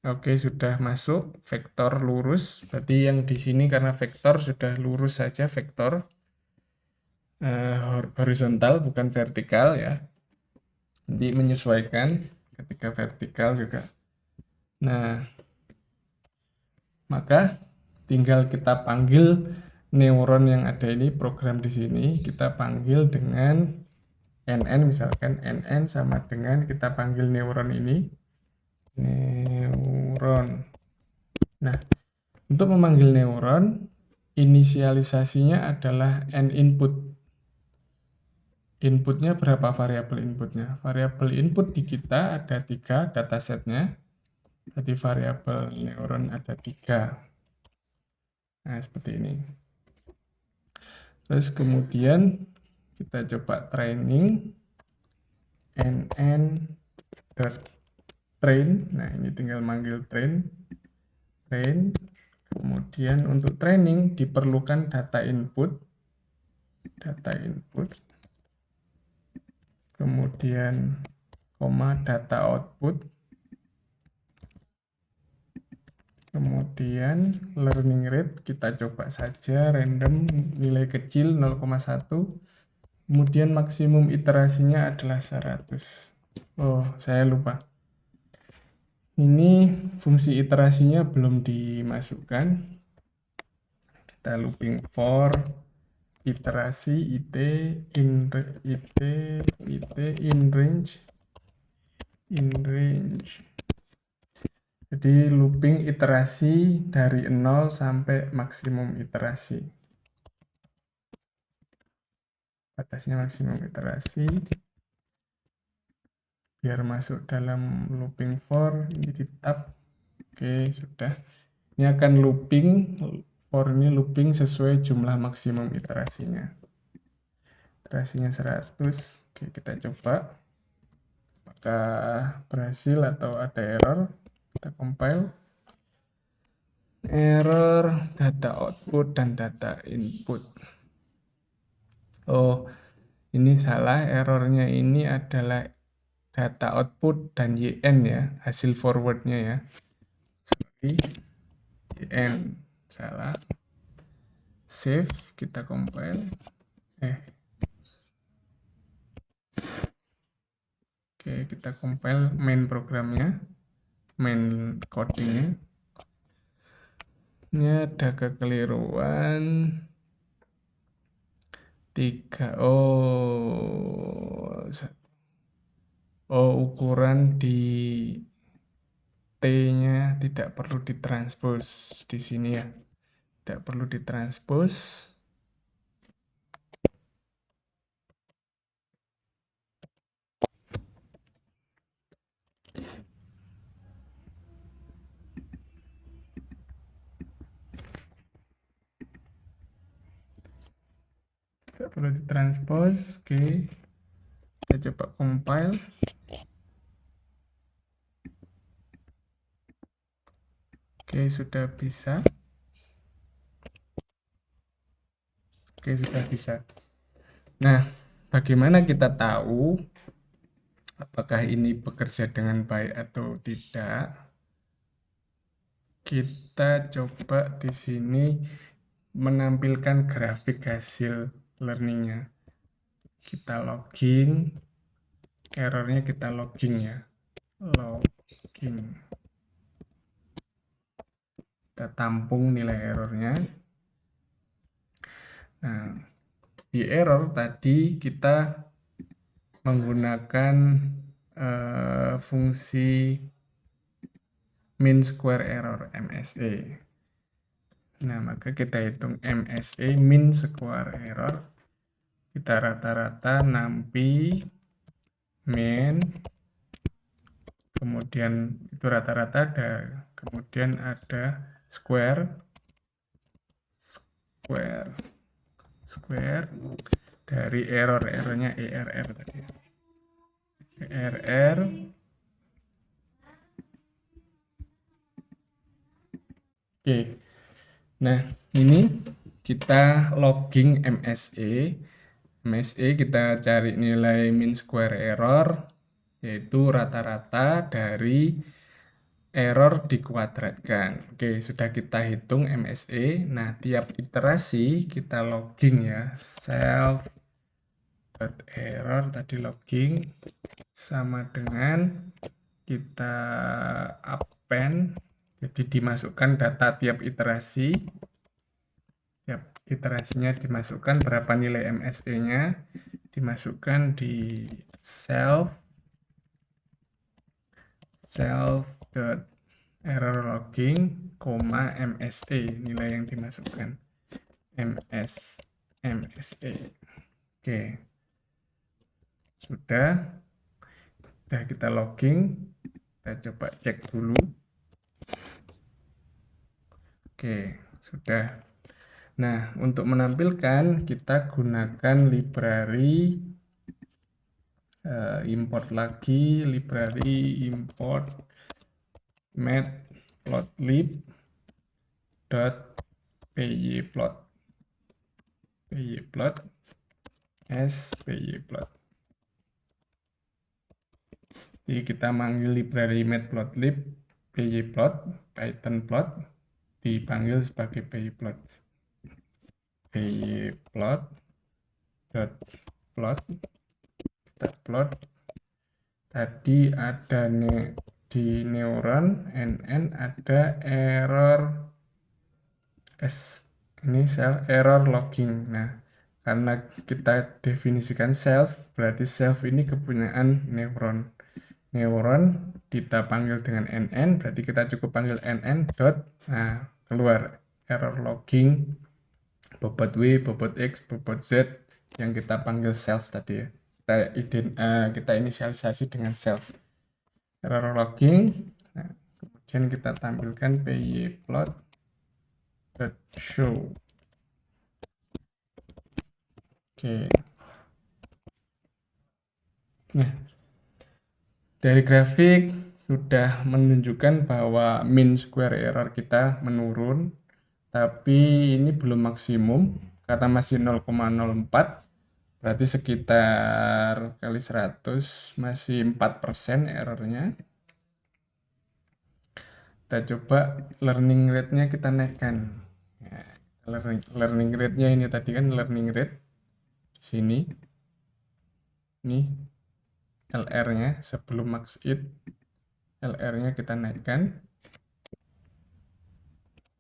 Oke, sudah masuk vektor lurus. Berarti yang di sini karena vektor sudah lurus saja, vektor horizontal bukan vertikal ya. Nanti menyesuaikan ketika vertikal juga. Nah, maka tinggal kita panggil neuron yang ada ini, program di sini kita panggil dengan nn, misalkan nn sama dengan kita panggil neuron ini neuron. Nah, untuk memanggil neuron, inisialisasinya adalah n input. Inputnya berapa variabel inputnya? Variabel input di kita ada 3 datasetnya. Berarti variabel neuron ada 3. Nah, seperti ini. Terus kemudian kita coba training nn.train. Nah, ini tinggal manggil train. Kemudian untuk training diperlukan data input. Kemudian koma data output. Kemudian learning rate kita coba saja random, nilai kecil 0,1. Kemudian maksimum iterasinya adalah 100. Oh, saya lupa. Ini fungsi iterasinya belum dimasukkan. Kita looping for iterasi it in range. Jadi looping iterasi dari 0 sampai maksimum iterasi. Batasnya maksimum iterasi. Biar masuk dalam looping for, ini di tab. Oke, sudah. Ini akan looping, for ini looping sesuai jumlah maksimum iterasinya. Iterasinya 100. Oke, kita coba. Apakah berhasil atau ada error? Kita compile. Error data output dan data input. Oh, ini salah. Errornya ini adalah data output dan YN ya, hasil forwardnya ya. Sorry, YN salah. Save, kita compile. Oke, kita compile main programnya, main codingnya. Ini ada kekeliruan 3. Ukuran di T-nya tidak perlu ditranspos di sini ya. Tidak perlu ditranspos. Tidak perlu ditranspos. Oke. Kita coba compile. Oke, sudah bisa. Oke, sudah bisa. Nah, bagaimana kita tahu apakah ini bekerja dengan baik atau tidak? Kita coba di sini menampilkan grafik hasil learningnya. Kita logging, errornya kita logging ya. Logging. Kita tampung nilai errornya. Nah, di error tadi kita menggunakan fungsi mean square error MSE. Nah, maka kita hitung MSE mean square error. Kita rata-rata nampi mean, kemudian itu rata-rata ada, kemudian ada square dari errornya ERR tadi. ERR Oke. Nah, ini kita logging MSE. MSE kita cari nilai mean square error, yaitu rata-rata dari error dikuadratkan. Oke, sudah kita hitung MSE. Nah, tiap iterasi kita logging ya. Self.error tadi logging sama dengan kita append, jadi dimasukkan data tiap iterasi. Tiap iterasinya dimasukkan berapa nilai MSE-nya, dimasukkan di self.error logging, MSE, nilai yang dimasukkan. MSE. Oke. Sudah kita logging. Kita coba cek dulu. Oke, sudah. Nah, untuk menampilkan kita gunakan library import lagi, library import matplotlib.pyplot as pyplot. Jadi kita manggil library matplotlib pyplot, Python plot dipanggil sebagai pyplot. Pyplot kita plot. Tadi ada di neuron NN ada error S, ini self error logging. Nah, karena kita definisikan self, berarti self ini kepunyaan neuron. Neuron kita panggil dengan NN, berarti kita cukup panggil NN dot, nah keluar error logging bobot W, bobot X, bobot Z yang kita panggil self tadi ya. Kita inisialisasi dengan self. Error logging, nah, kemudian kita tampilkan pyplot.show. Oke. Nah, dari grafik sudah menunjukkan bahwa mean square error kita menurun, tapi ini belum maksimum karena masih 0,04, berarti sekitar kali 100 masih 4% errornya. Kita coba learning rate-nya kita naikkan. Nah, learning rate-nya ini tadi kan learning rate sini. Ini LR-nya sebelum max it. LR-nya kita naikkan.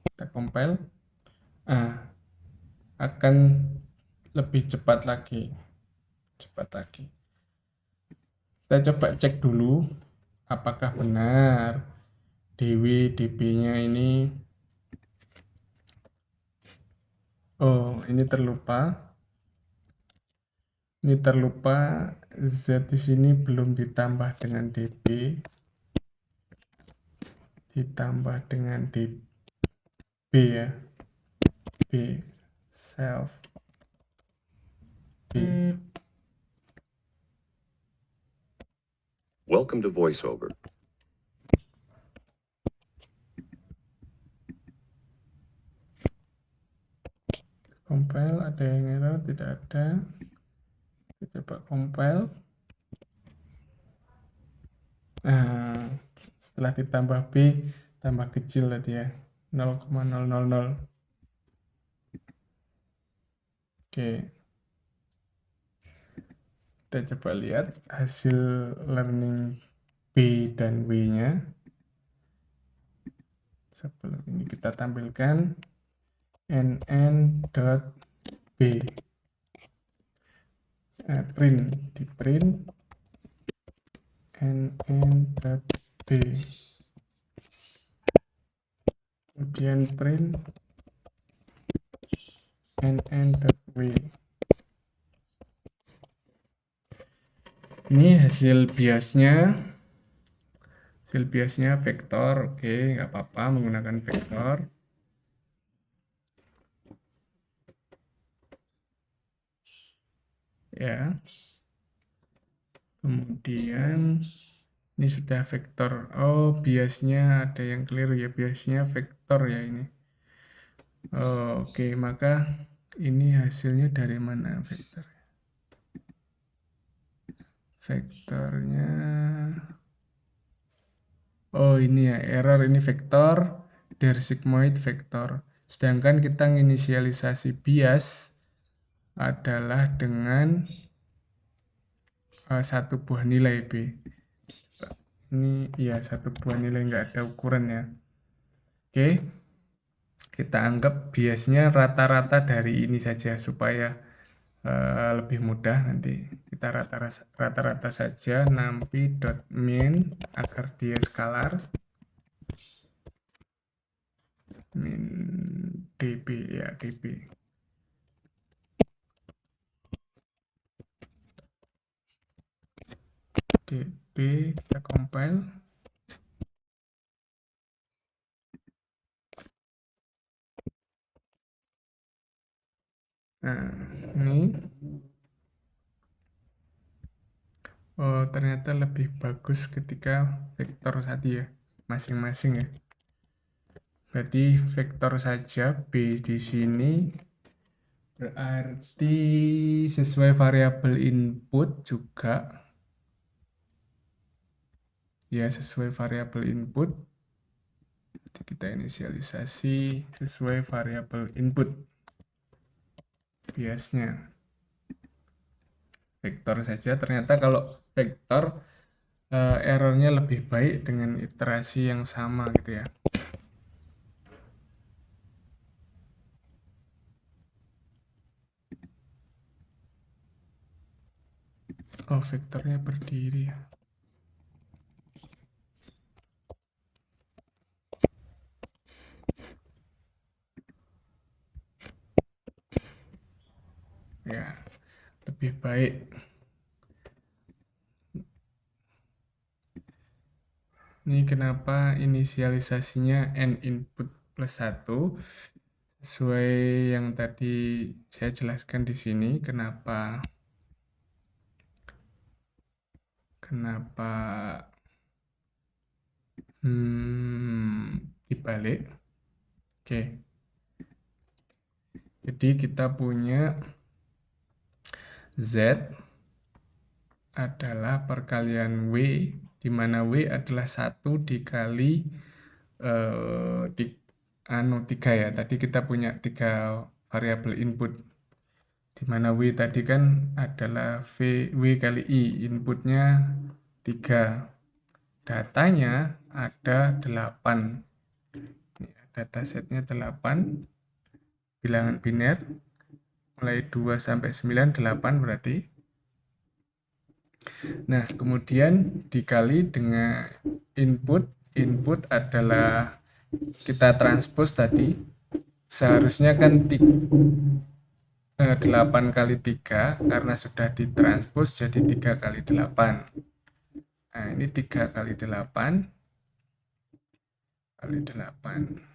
Kita compile. Akan lebih cepat lagi. Kita coba cek dulu apakah benar DB-nya ini. Oh, ini terlupa. Z di sini belum ditambah dengan DB. Ditambah dengan DB ya. B self B. Welcome to VoiceOver. Compile, ada yang error? Tidak ada. Kita coba compile. Nah, setelah ditambah B tambah kecil tadi ya, 0,000. Oke, kita coba lihat hasil learning B dan W-nya. Sebelum ini kita tampilkan nn.b, print, di print nn.b, kemudian print nn.w. Ini hasil biasnya. Hasil biasnya vektor, oke, nggak apa-apa menggunakan vektor. Ya. Kemudian ini sudah vektor. Oh, biasnya ada yang keliru ya, biasnya vektor ya ini. Oh, oke, maka ini hasilnya dari mana vektor? Vektornya, oh ini ya, error ini vektor, der sigmoid vektor. Sedangkan kita menginisialisasi bias adalah dengan satu buah nilai B. Ini ya satu buah nilai, nggak ada ukuran ya. Oke, kita anggap biasnya rata-rata dari ini saja supaya lebih mudah. Nanti kita rata-rata saja nampi.min agar dia skalar, min db ya, db. db kita compile. Nah, ini oh, ternyata lebih bagus ketika vektor tadi ya, masing-masing ya. Berarti vektor saja B di sini, berarti sesuai variabel input juga. Ya, sesuai variabel input. Jadi kita inisialisasi sesuai variabel input. Biasnya vektor saja, ternyata kalau vektor errornya lebih baik dengan iterasi yang sama gitu ya. Oh, vektornya berdiri ya. Ya, lebih baik. Ini kenapa inisialisasinya n input plus 1 sesuai yang tadi saya jelaskan di sini. Kenapa dibalik? Oke. Jadi kita punya Z adalah perkalian W, di mana W adalah 1 dikali 3 ya. Tadi kita punya 3 variabel input. Di mana W tadi kan adalah W kali I, inputnya 3. Datanya ada 8. Datasetnya 8, bilangan biner, mulai 2 sampai 9, 8 berarti. Nah, kemudian dikali dengan input adalah kita transpose tadi, seharusnya kan 8 kali 3, karena sudah ditranspose jadi 3 kali 8. Nah, ini 3 kali 8 kali 8.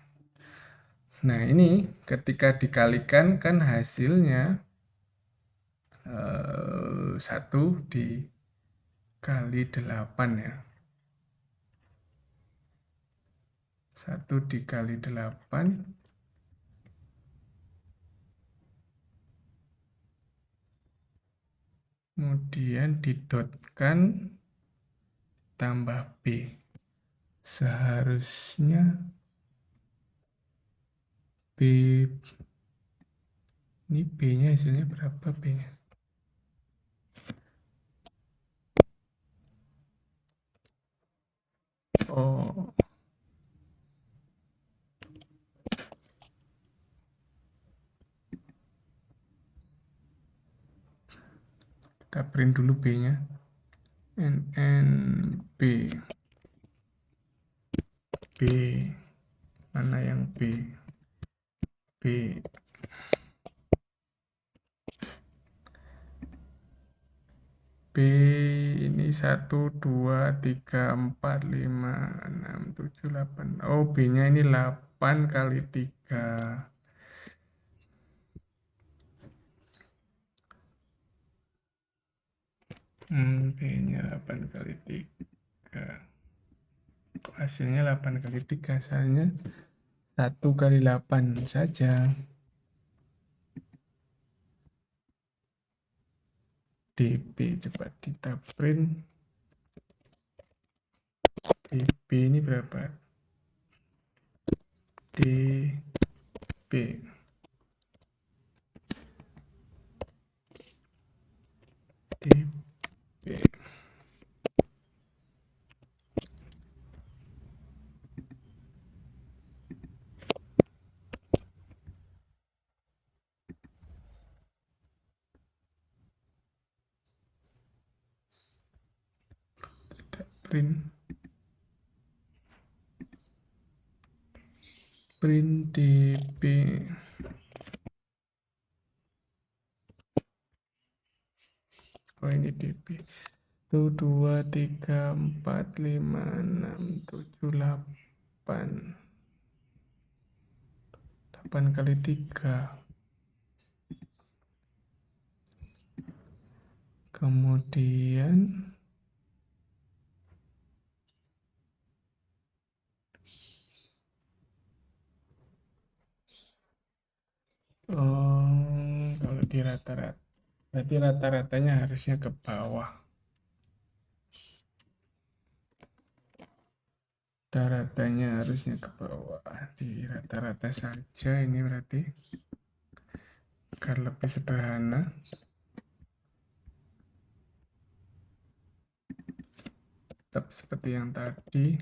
Nah, ini ketika dikalikan kan hasilnya 1 dikali 8 ya. 1 dikali 8 kemudian didotkan tambah B. Seharusnya B, ini B-nya hasilnya berapa B-nya? Oh, kita print dulu B-nya. NNB. B. Mana yang B? B. B ini 1, 2, 3, 4, 5, 6, 7, 8. Oh, B-nya ini 8 kali 3. B-nya 8 kali 3. Hasilnya 8 kali 3. Soalnya 1 kali 8 saja. DB coba kita print. DB ini berapa? DB. DB. Print DB. Oh, ini DB. 1, 2, 3, 4, 5, 6, 7, 8. 8 kali 3. Kemudian kalau di rata-rata, berarti rata-ratanya harusnya ke bawah. Rata-ratanya harusnya ke bawah. Di rata-rata saja ini berarti agar lebih sederhana. Tetap seperti yang tadi.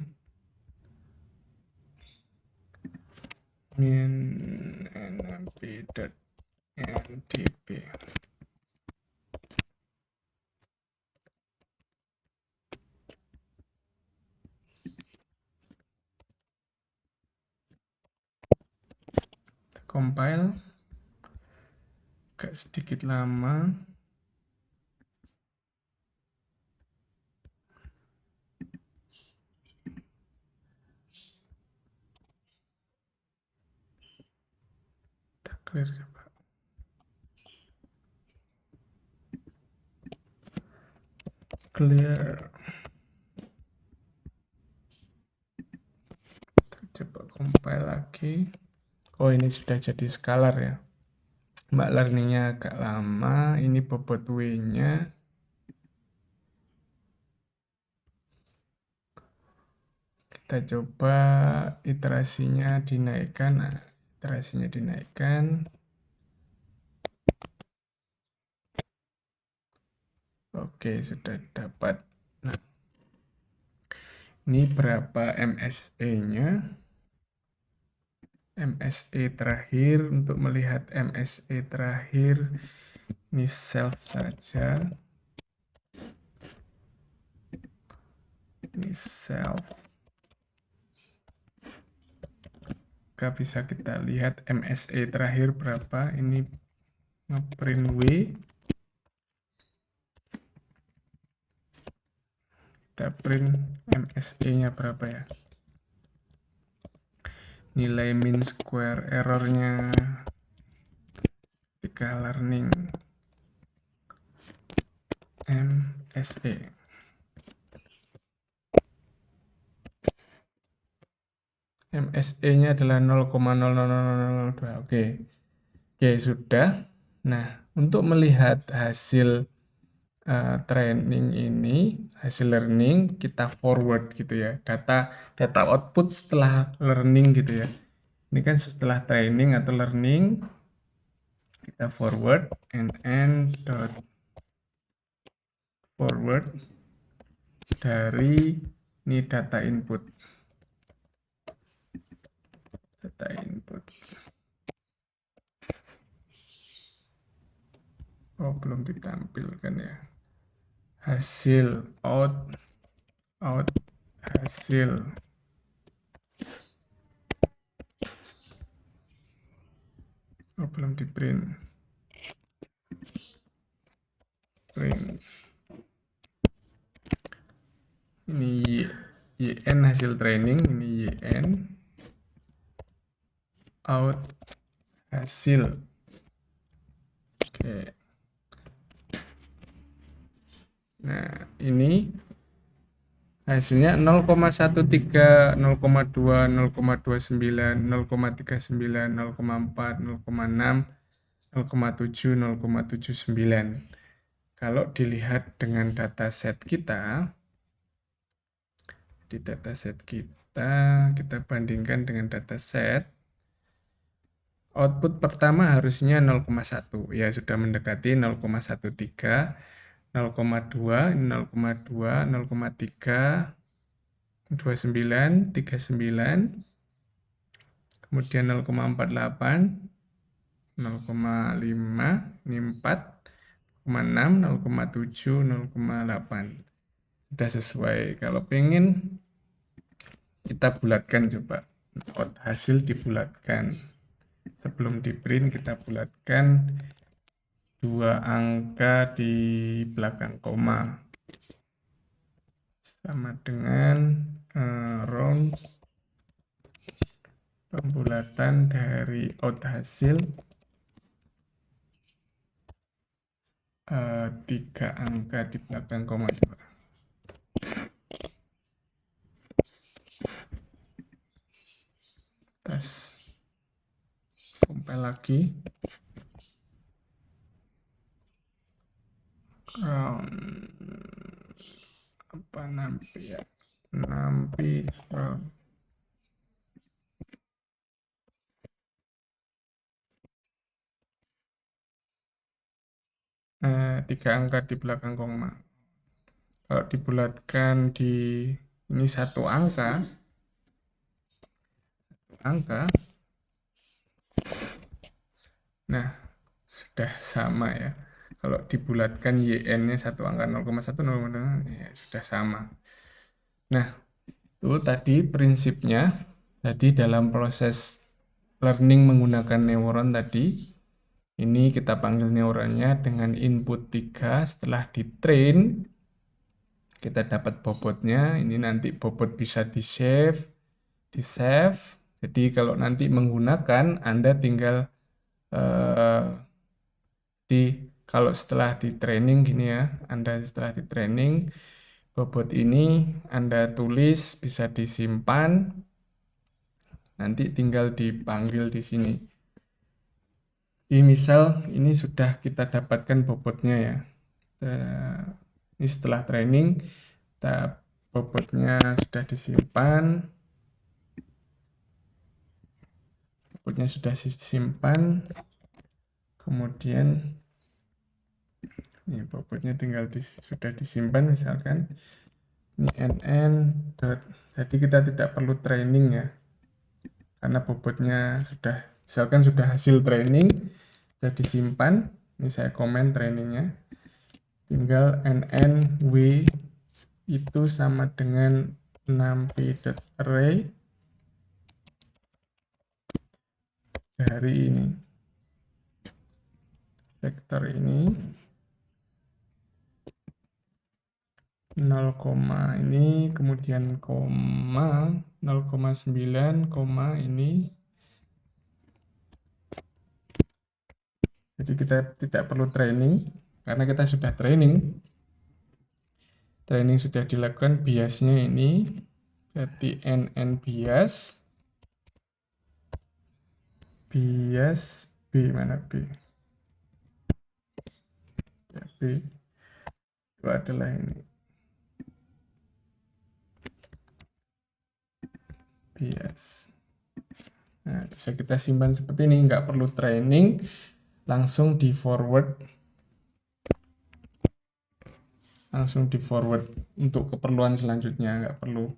Min nmp.ndb. Compile. Agak sedikit lama. Kita clear coba. Clear. Coba compile lagi. Oh, ini sudah jadi scalar ya. Mbak learningnya agak lama. Ini bobot W-nya. Kita coba iterasinya dinaikkan. Nah, iterasinya dinaikkan. Oke, sudah dapat. Nah, ini berapa MSE-nya? MSE terakhir, untuk melihat MSE terakhir, ini self saja. Ini self. Maka bisa kita lihat MSE terakhir berapa. Ini ngeprint W. Kita print MSE-nya berapa ya. Nilai mean square error-nya ketika learning MSE. MSE-nya adalah 0,00002. Oke, sudah. Nah, untuk melihat hasil training ini, hasil learning kita forward gitu ya, data output setelah learning gitu ya. Ini kan setelah training atau learning, kita forward dot forward dari ini data input. Oh, belum ditampilkan ya. Hasil out hasil. Oh, belum di print. Ini YN hasil training, ini YN out hasil. Oke. Nah, ini hasilnya 0,13, 0,2, 0,29, 0,39, 0,4, 0,6, 0,7, 0,79. Kalau dilihat dengan dataset kita, di dataset kita bandingkan dengan dataset, output pertama harusnya 0,1, ya sudah mendekati 0,13, 0,2, 0,2, 0,3, 29, 39, kemudian 0,48, 0,5, ini 4, 0,6, 0,7, 0,8. Sudah sesuai. Kalau pengen kita bulatkan coba. Hasil dibulatkan. Sebelum di print kita bulatkan 2 angka di belakang koma. Sama dengan round pembulatan dari out hasil 3 angka di belakang koma juga. Tes compile lagi. Apa nampi ya? Nampi round. 3 angka di belakang koma. Kalau dibulatkan di ini 1 angka, nah sudah sama ya. Kalau dibulatkan YN-nya 1 angka 0,1, 0,2, ya sudah sama. Nah, itu tadi prinsipnya. Jadi dalam proses learning menggunakan neuron tadi, ini kita panggil neuronnya dengan input 3, setelah di-train, kita dapat bobotnya. Ini nanti bobot bisa di-save. Jadi kalau nanti menggunakan, Anda tinggal kalau setelah di training gini ya, Anda setelah di training, bobot ini Anda tulis, bisa disimpan, nanti tinggal dipanggil di sini. Di misal ini sudah kita dapatkan bobotnya ya. Ini setelah training, bobotnya sudah disimpan. Kemudian ini bobotnya tinggal sudah disimpan misalkan. Ini NN. Jadi kita tidak perlu training ya. Karena bobotnya misalkan sudah hasil training, sudah disimpan. Ini saya komen trainingnya. Tinggal NNW itu sama dengan numpy.array dari ini. Vektor ini 0, ini kemudian koma 0,9, ini. Jadi kita tidak perlu training karena kita sudah training. Training sudah dilakukan, biasnya ini berarti NN bias B mana B? Ya, B itu adalah ini. Bias. Nah, bisa kita simpan seperti ini, nggak perlu training, langsung di forward untuk keperluan selanjutnya, nggak perlu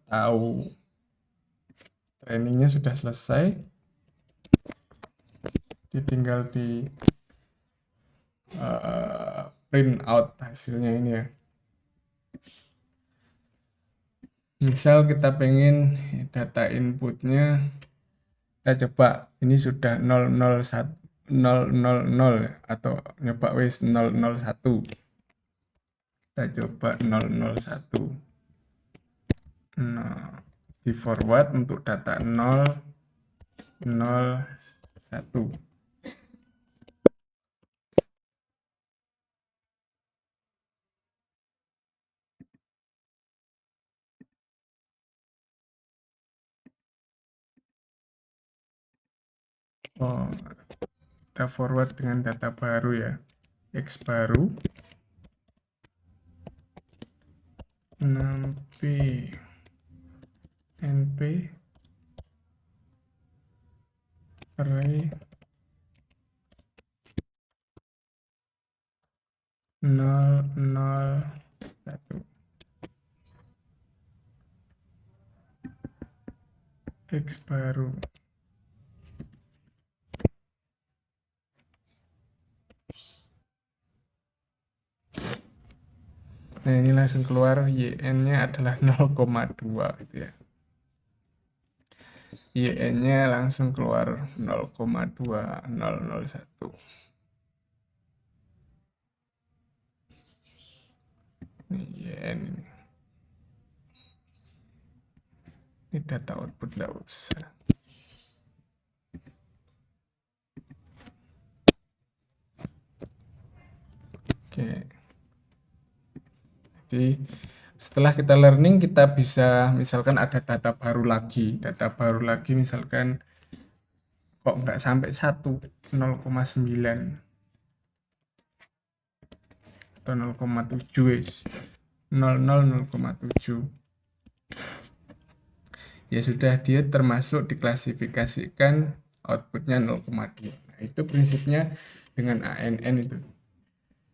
tahu trainingnya sudah selesai, tinggal di print out hasilnya ini ya. Misal kita pengen data inputnya, kita coba ini sudah 001 000 atau nyoba wis 001, kita coba 001. Nah, di forward untuk data 001. Oh, kita forward dengan data baru ya, X baru 6P NP array 001 X baru. Nah, ini langsung keluar YN-nya adalah 0,2 gitu ya. YN-nya langsung keluar 0,2001. Ini YN ini. Ini data output nggak usah. Oke. Jadi setelah kita learning, kita bisa misalkan ada data baru lagi misalkan kok nggak sampai 1, 0,9 atau 0,7 0,7. Ya sudah, dia termasuk diklasifikasikan outputnya 0,2. Nah, itu prinsipnya dengan ANN itu.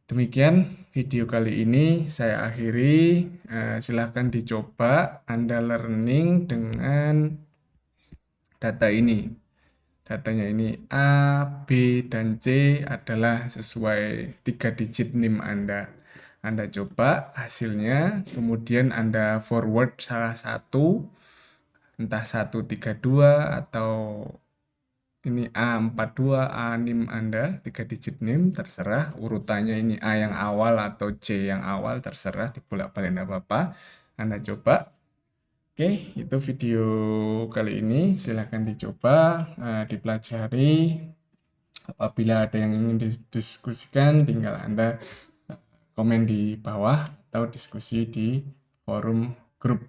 Demikian video kali ini saya akhiri. Silahkan dicoba Anda learning dengan data ini. Datanya ini A, B, dan C adalah sesuai 3 digit NIM Anda. Anda coba hasilnya, kemudian Anda forward salah satu, entah 132 atau ini A42, A NIM Anda, 3 digit NIM, terserah urutannya ini A yang awal atau C yang awal, terserah, dibolak-balik enggak apa-apa. Anda coba. Oke, itu video kali ini. Silahkan dicoba, dipelajari. Apabila ada yang ingin didiskusikan, tinggal Anda komen di bawah atau diskusi di forum grup.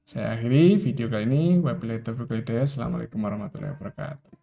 Saya akhiri video kali ini. Wabillahi taufiq wal hidayah. Assalamualaikum warahmatullahi wabarakatuh.